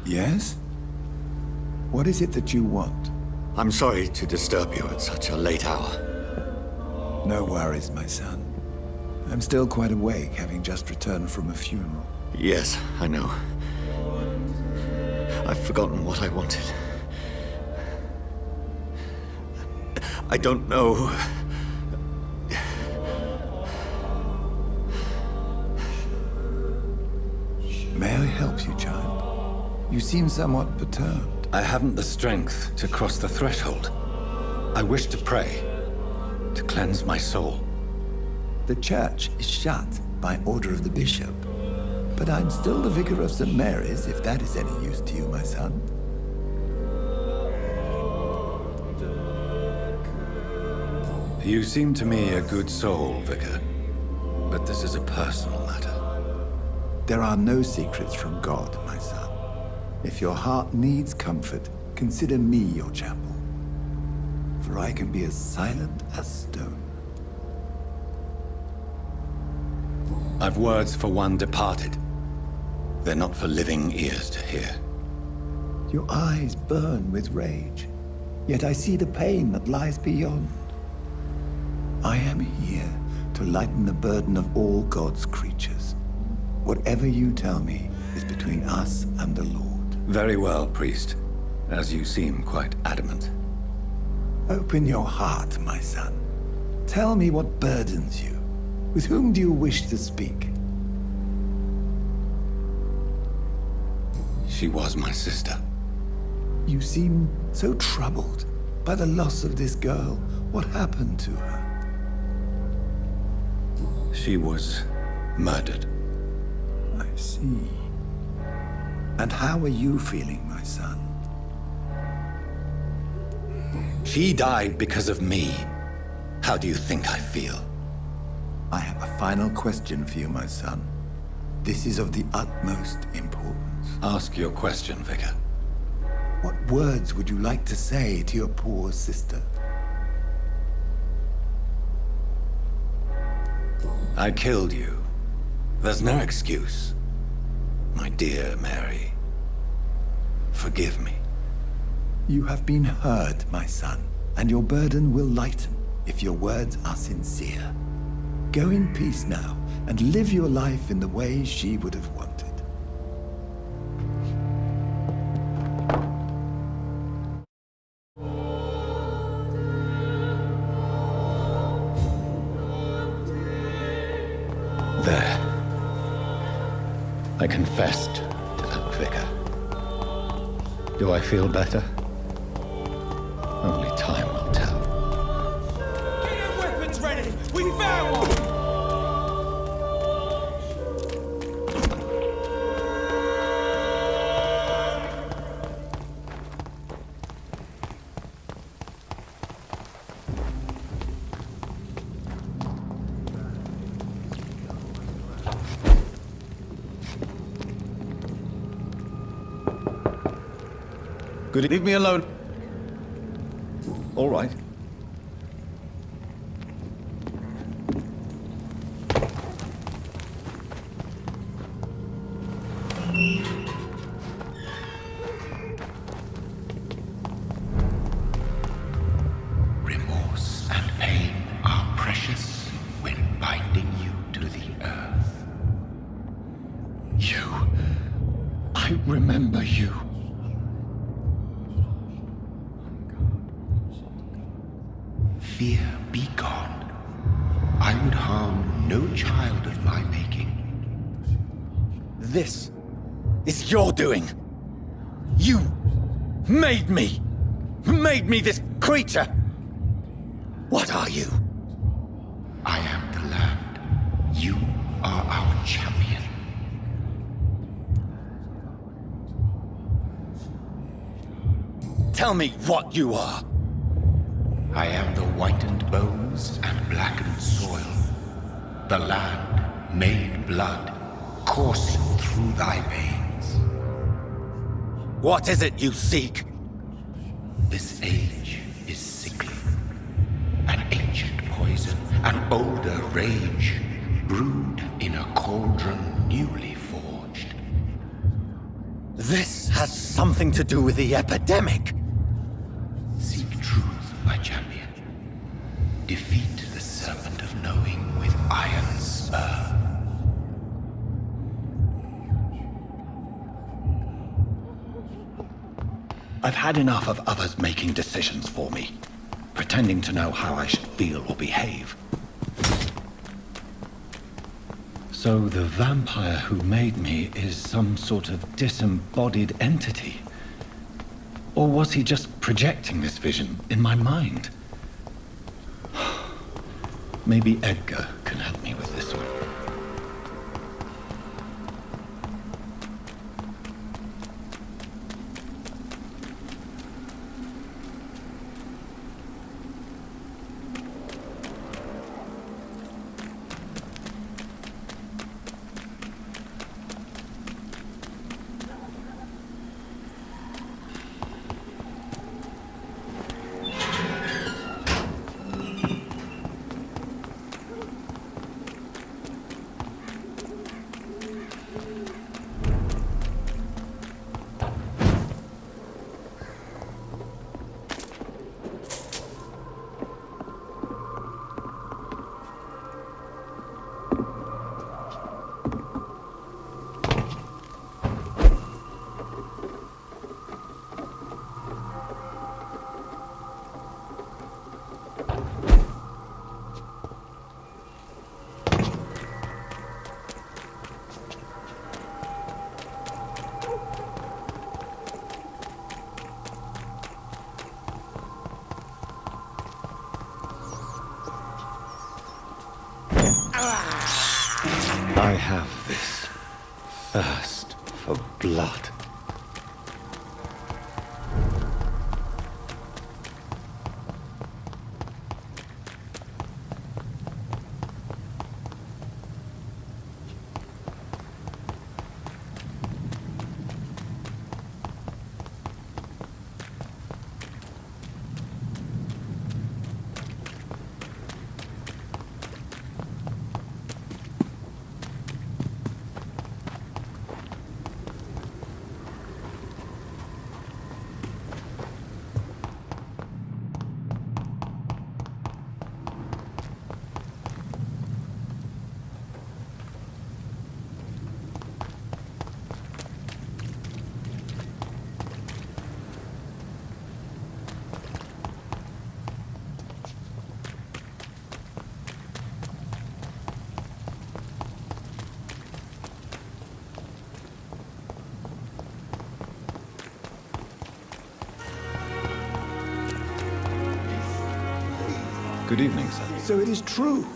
Yes? What is it that you want? I'm sorry to disturb you at such a late hour. No worries, my son. I'm still quite awake, having just returned from a funeral. Yes, I know. I've forgotten what I wanted. I don't know. May I help you, child? You seem somewhat perturbed. I haven't the strength to cross the threshold. I wish to pray, to cleanse my soul. The church is shut by order of the bishop. But I'm still the vicar of St. Mary's, if that is any use to you, my son. You seem to me a good soul, Vicar. But this is a personal matter. There are no secrets from God, my son. If your heart needs comfort, consider me your chapel. For I can be as silent as stone. I've words for one departed. They're not for living ears to hear. Your eyes burn with rage, yet I see the pain that lies beyond. I am here to lighten the burden of all God's creatures. Whatever you tell me is between us and the Lord. Very well, priest, as you seem quite adamant. Open your heart, my son. Tell me what burdens you. With whom do you wish to speak? She was my sister. You seem so troubled by the loss of this girl. What happened to her? She was murdered. I see. And how are you feeling, my son? She died because of me. How do you think I feel? I have a final question for you, my son. This is of the utmost importance. Ask your question, Vicar. What words would you like to say to your poor sister? I killed you, There's no excuse. My dear Mary, forgive me. You have been heard, my son, and your burden will lighten if your words are sincere. Go in peace now, and live your life in the way she would have wanted. There. I confessed to that vicar. Do I feel better? Only time will tell. Get your weapons ready! We found one! Good. Leave me alone. All right. Remorse and pain are precious when binding you to the earth. You. I remember you. Fear be gone. I would harm no child of my making. This is your doing. You made me. Made me this creature. What are you? I am the land. You are our champion. Tell me what you are. I am the whitened bones and blackened soil. The land made blood coursing through thy veins. What is it you seek? This age is sickly. An ancient poison, an older rage, brewed in a cauldron newly forged. This has something to do with the epidemic. Seek truth, my champion. Defeat the serpent of knowing with iron spur. I've had enough of others making decisions for me, pretending to know how I should feel or behave. So the vampire who made me is some sort of disembodied entity? Or was he just projecting this vision in my mind? Maybe Edgar can help me with this one. I have this thirst for blood. Good evening, sir. So it is true.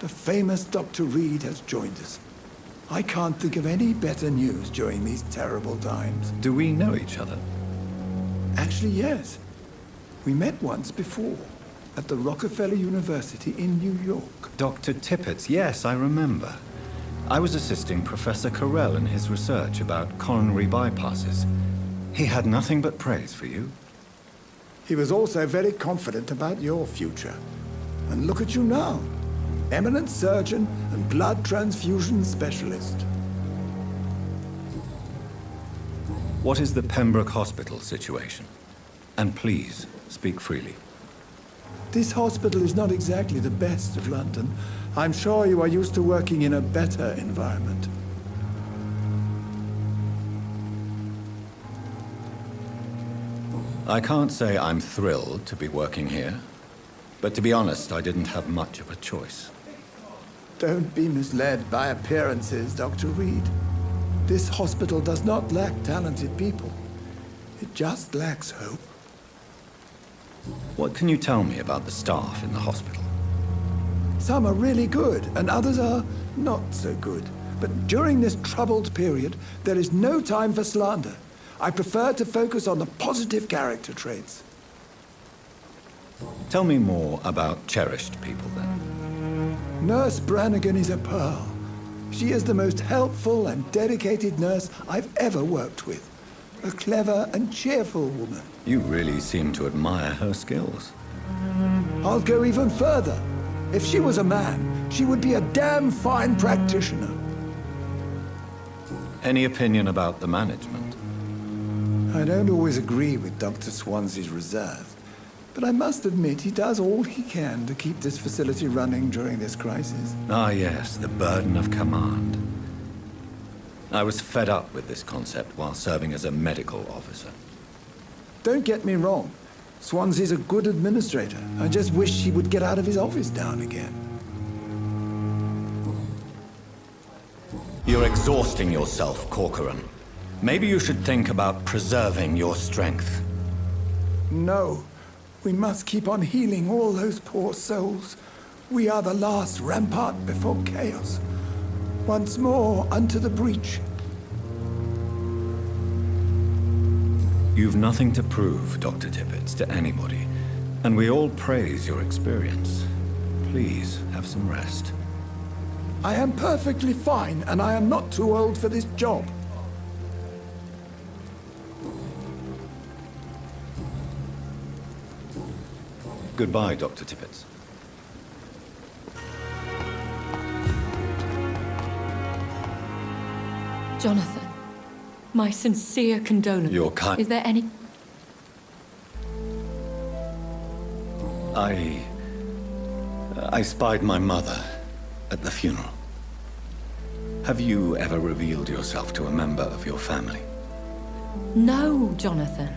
The famous Dr. Reid has joined us. I can't think of any better news during these terrible times. Do we know each other? Actually, yes. We met once before, at the Rockefeller University in New York. Dr. Tippett, yes, I remember. I was assisting Professor Carell in his research about coronary bypasses. He had nothing but praise for you. He was also very confident about your future. And look at you now. Eminent surgeon and blood transfusion specialist. What is the Pembroke Hospital situation? And please, speak freely. This hospital is not exactly the best of London. I'm sure you are used to working in a better environment. I can't say I'm thrilled to be working here, but to be honest, I didn't have much of a choice. Don't be misled by appearances, Dr. Reid. This hospital does not lack talented people. It just lacks hope. What can you tell me about the staff in the hospital? Some are really good, and others are not so good. But during this troubled period, there is no time for slander. I prefer to focus on the positive character traits. Tell me more about cherished people, then. Nurse Brannigan is a pearl. She is the most helpful and dedicated nurse I've ever worked with. A clever and cheerful woman. You really seem to admire her skills. I'll go even further. If she was a man, she would be a damn fine practitioner. Any opinion about the management? I don't always agree with Dr. Swansea's reserve, but I must admit he does all he can to keep this facility running during this crisis. Ah, yes, the burden of command. I was fed up with this concept while serving as a medical officer. Don't get me wrong. Swansea's a good administrator. I just wish he would get out of his office now and again. You're exhausting yourself, Corcoran. Maybe you should think about preserving your strength. No. We must keep on healing all those poor souls. We are the last rampart before chaos. Once more, unto the breach. You've nothing to prove, Dr. Tippett, to anybody. And we all praise your experience. Please, have some rest. I am perfectly fine, and I am not too old for this job. Goodbye, Dr. Tippett. Jonathan, my sincere condolences. Your kind... Is there any... I spied my mother at the funeral. Have you ever revealed yourself to a member of your family? No, Jonathan.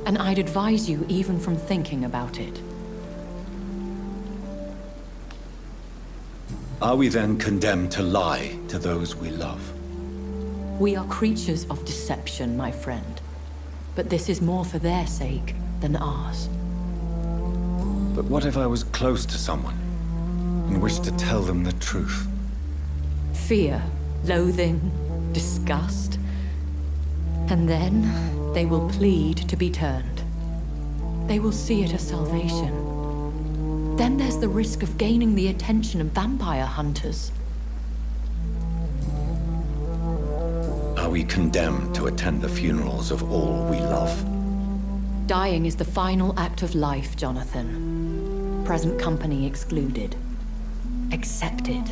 And I'd advise you even from thinking about it. Are we then condemned to lie to those we love? We are creatures of deception, my friend. But this is more for their sake than ours. But what if I was close to someone and wished to tell them the truth? Fear, loathing, disgust. And then they will plead to be turned. They will see it as salvation. Then there's the risk of gaining the attention of vampire hunters. Are we condemned to attend the funerals of all we love? Dying is the final act of life, Jonathan. Present company excluded. Accepted.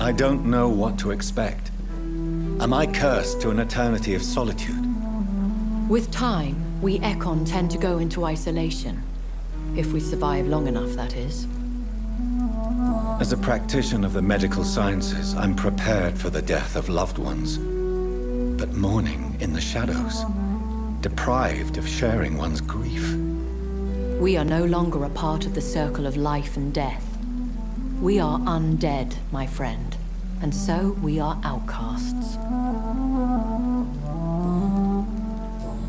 I don't know what to expect. Am I cursed to an eternity of solitude? With time, we Ekon tend to go into isolation. If we survive long enough, that is. As a practitioner of the medical sciences, I'm prepared for the death of loved ones. But mourning in the shadows, deprived of sharing one's grief. We are no longer a part of the circle of life and death. We are undead, my friend. And so we are outcasts.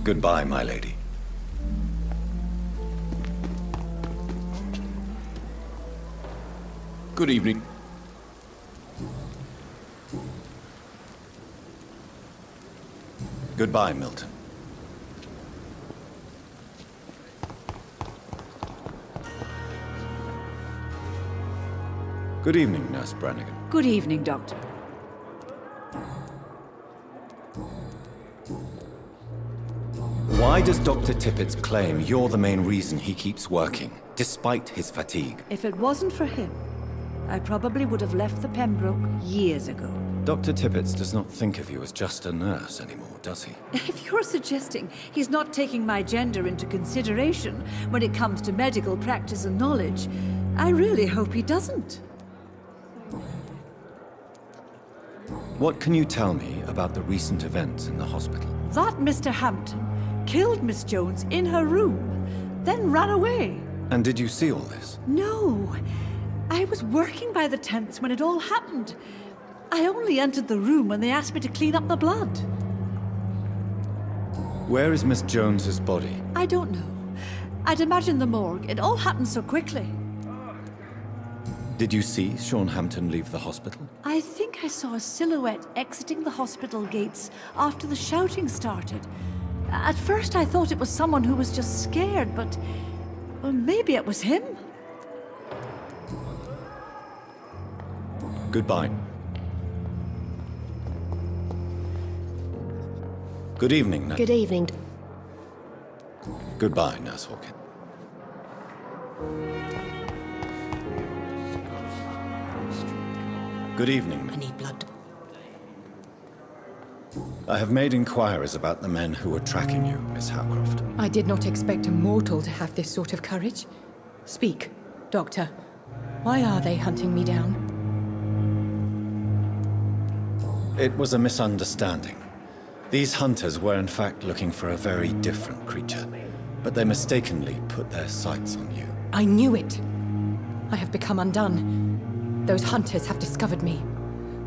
Goodbye, my lady. Good evening. Goodbye, Milton. Good evening, Nurse Brannigan. Good evening, Doctor. Why does Dr. Tippett's claim you're the main reason he keeps working, despite his fatigue? If it wasn't for him, I probably would have left the Pembroke years ago. Dr. Tippett does not think of you as just a nurse anymore, does he? If you're suggesting he's not taking my gender into consideration when it comes to medical practice and knowledge, I really hope he doesn't. What can you tell me about the recent events in the hospital? That Mr. Hampton killed Miss Jones in her room, then ran away. And did you see all this? No. I was working by the tents when it all happened. I only entered the room when they asked me to clean up the blood. Where is Miss Jones's body? I don't know. I'd imagine the morgue. It all happened so quickly. Did you see Sean Hampton leave the hospital? I think I saw a silhouette exiting the hospital gates after the shouting started. At first I thought it was someone who was just scared, but... well, maybe it was him. Goodbye. Good evening, Nurse. Good evening. Goodbye, Nurse Hawkins. Good evening. I need blood. I have made inquiries about the men who were tracking you, Miss Howcroft. I did not expect a mortal to have this sort of courage. Speak, Doctor. Why are they hunting me down? It was a misunderstanding. These hunters were in fact looking for a very different creature, but they mistakenly put their sights on you. I knew it. I have become undone. Those hunters have discovered me,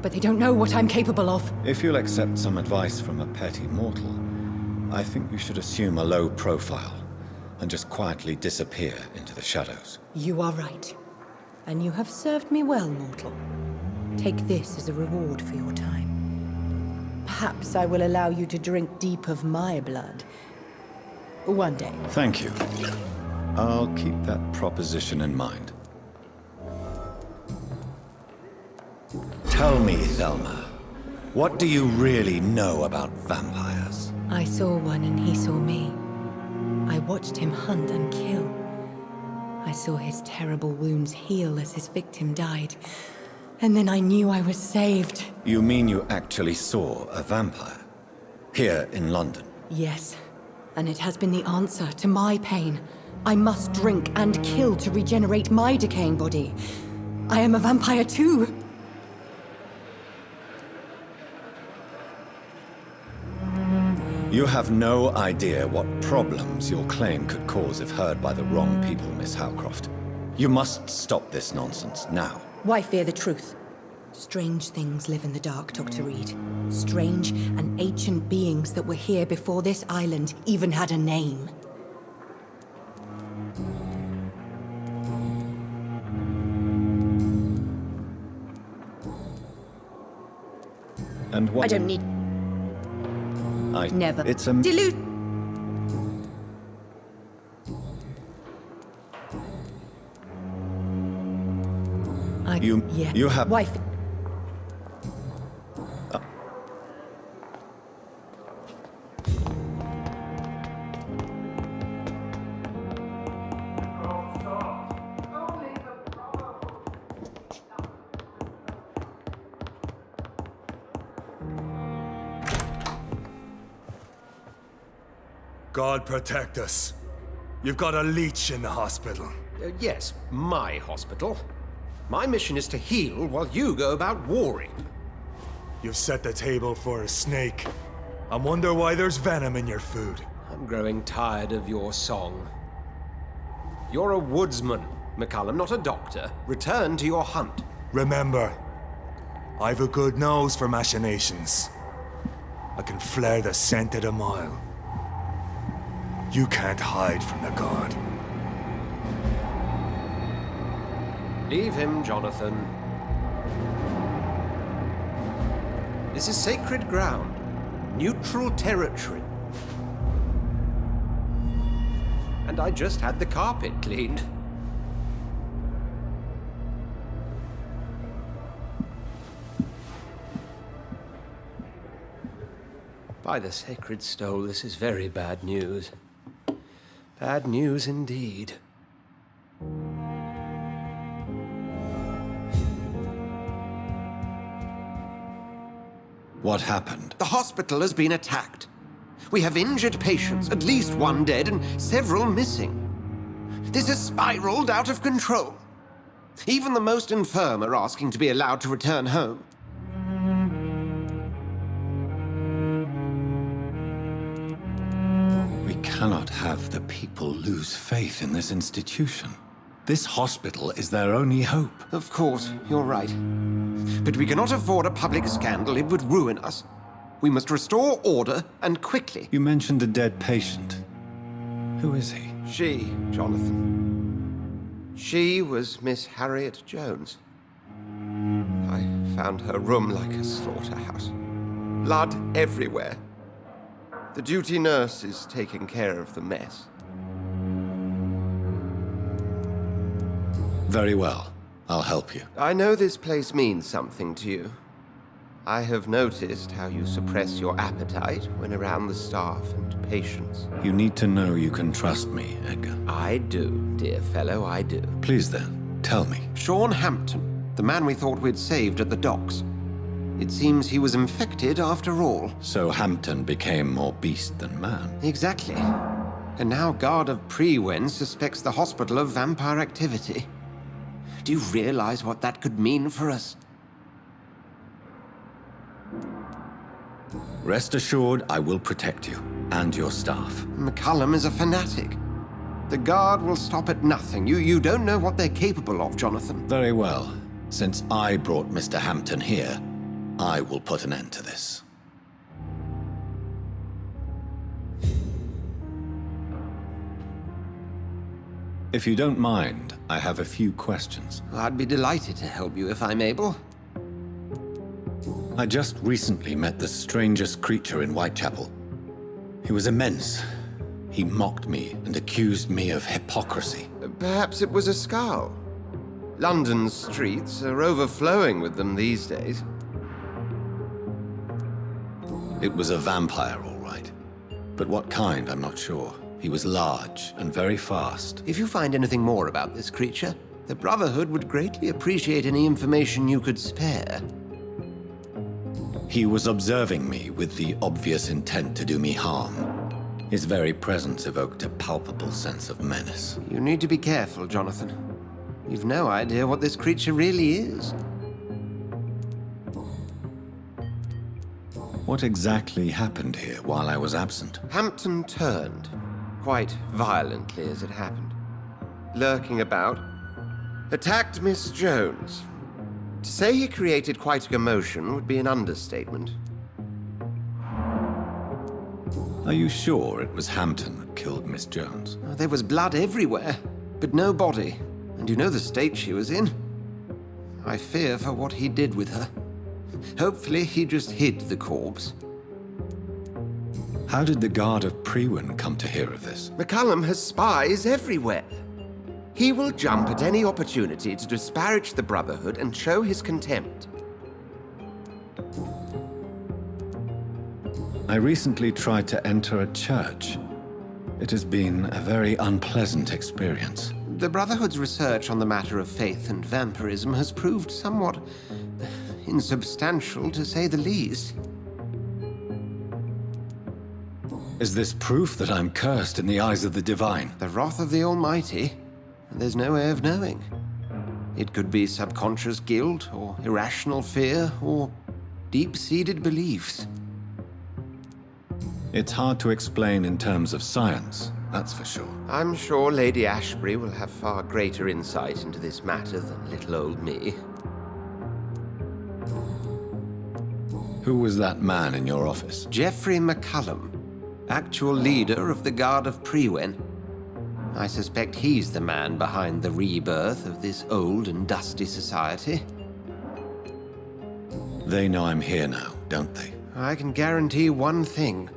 but they don't know what I'm capable of. If you'll accept some advice from a petty mortal, I think you should assume a low profile and just quietly disappear into the shadows. You are right. And you have served me well, mortal. Take this as a reward for your time. Perhaps I will allow you to drink deep of my blood. One day. Thank you. I'll keep that proposition in mind. Tell me, Thelma, what do you really know about vampires? I saw one and he saw me. I watched him hunt and kill. I saw his terrible wounds heal as his victim died. And then I knew I was saved. You mean you actually saw a vampire? Here in London? Yes. And it has been the answer to my pain. I must drink and kill to regenerate my decaying body. I am a vampire too. You have no idea what problems your claim could cause if heard by the wrong people, Miss Howcroft. You must stop this nonsense now. Why fear the truth? Strange things live in the dark, Dr. Reid. Strange and ancient beings that were here before this island even had a name. And what... I don't need... Never. It's a... Dilute... You have... Wife... God protect us. You've got a leech in the hospital. Yes, my hospital. My mission is to heal while you go about warring. You've set the table for a snake. I wonder why there's venom in your food. I'm growing tired of your song. You're a woodsman, McCallum, not a doctor. Return to your hunt. Remember, I've a good nose for machinations. I can flare the scent at a mile. You can't hide from the god. Leave him, Jonathan. This is sacred ground. Neutral territory. And I just had the carpet cleaned. By the sacred stole, this is very bad news. Bad news indeed. What happened? The hospital has been attacked. We have injured patients, at least one dead and several missing. This has spiraled out of control. Even the most infirm are asking to be allowed to return home. We cannot have the people lose faith in this institution. This hospital is their only hope. Of course, you're right. But we cannot afford a public scandal. It would ruin us. We must restore order, and quickly. You mentioned a dead patient. Who is he? She, Jonathan. She was Miss Harriet Jones. I found her room like a slaughterhouse. Blood everywhere. The duty nurse is taking care of the mess. Very well. I'll help you. I know this place means something to you. I have noticed how you suppress your appetite when around the staff and patients. You need to know you can trust me, Edgar. I do, dear fellow, I do. Please then, tell me. Sean Hampton, the man we thought we'd saved at the docks. It seems he was infected after all. So Hampton became more beast than man. Exactly. And now Guard of Prewen suspects the hospital of vampire activity. Do you realize what that could mean for us? Rest assured, I will protect you and your staff. McCullum is a fanatic. The Guard will stop at nothing. You don't know what they're capable of, Jonathan. Very well. Since I brought Mr. Hampton here, I will put an end to this. If you don't mind, I have a few questions. I'd be delighted to help you if I'm able. I just recently met the strangest creature in Whitechapel. He was immense. He mocked me and accused me of hypocrisy. Perhaps it was a skal. London's streets are overflowing with them these days. It was a vampire, all right. But what kind, I'm not sure. He was large and very fast. If you find anything more about this creature, the Brotherhood would greatly appreciate any information you could spare. He was observing me with the obvious intent to do me harm. His very presence evoked a palpable sense of menace. You need to be careful, Jonathan. You've no idea what this creature really is. What exactly happened here while I was absent? Hampton turned, quite violently as it happened. Lurking about, attacked Miss Jones. To say he created quite a commotion would be an understatement. Are you sure it was Hampton that killed Miss Jones? There was blood everywhere, but no body. And you know the state she was in. I fear for what he did with her. Hopefully he just hid the corpse. How did the Guard of Prewen come to hear of this? McCullum has spies everywhere. He will jump at any opportunity to disparage the Brotherhood and show his contempt. I recently tried to enter a church. It has been a very unpleasant experience. The Brotherhood's research on the matter of faith and vampirism has proved somewhat insubstantial, to say the least. Is this proof that I'm cursed in the eyes of the divine? The wrath of the Almighty? There's no way of knowing. It could be subconscious guilt, or irrational fear, or deep-seated beliefs. It's hard to explain in terms of science, that's for sure. I'm sure Lady Ashbury will have far greater insight into this matter than little old me. Who was that man in your office? Geoffrey McCullum, actual leader of the Guard of Prewen. I suspect he's the man behind the rebirth of this old and dusty society. They know I'm here now, don't they? I can guarantee one thing.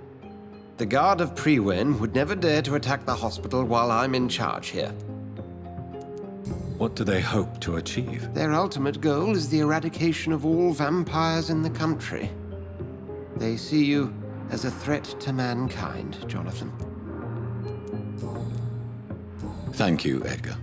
The Guard of Priwen would never dare to attack the hospital while I'm in charge here. What do they hope to achieve? Their ultimate goal is the eradication of all vampires in the country. They see you as a threat to mankind, Jonathan. Thank you, Edgar.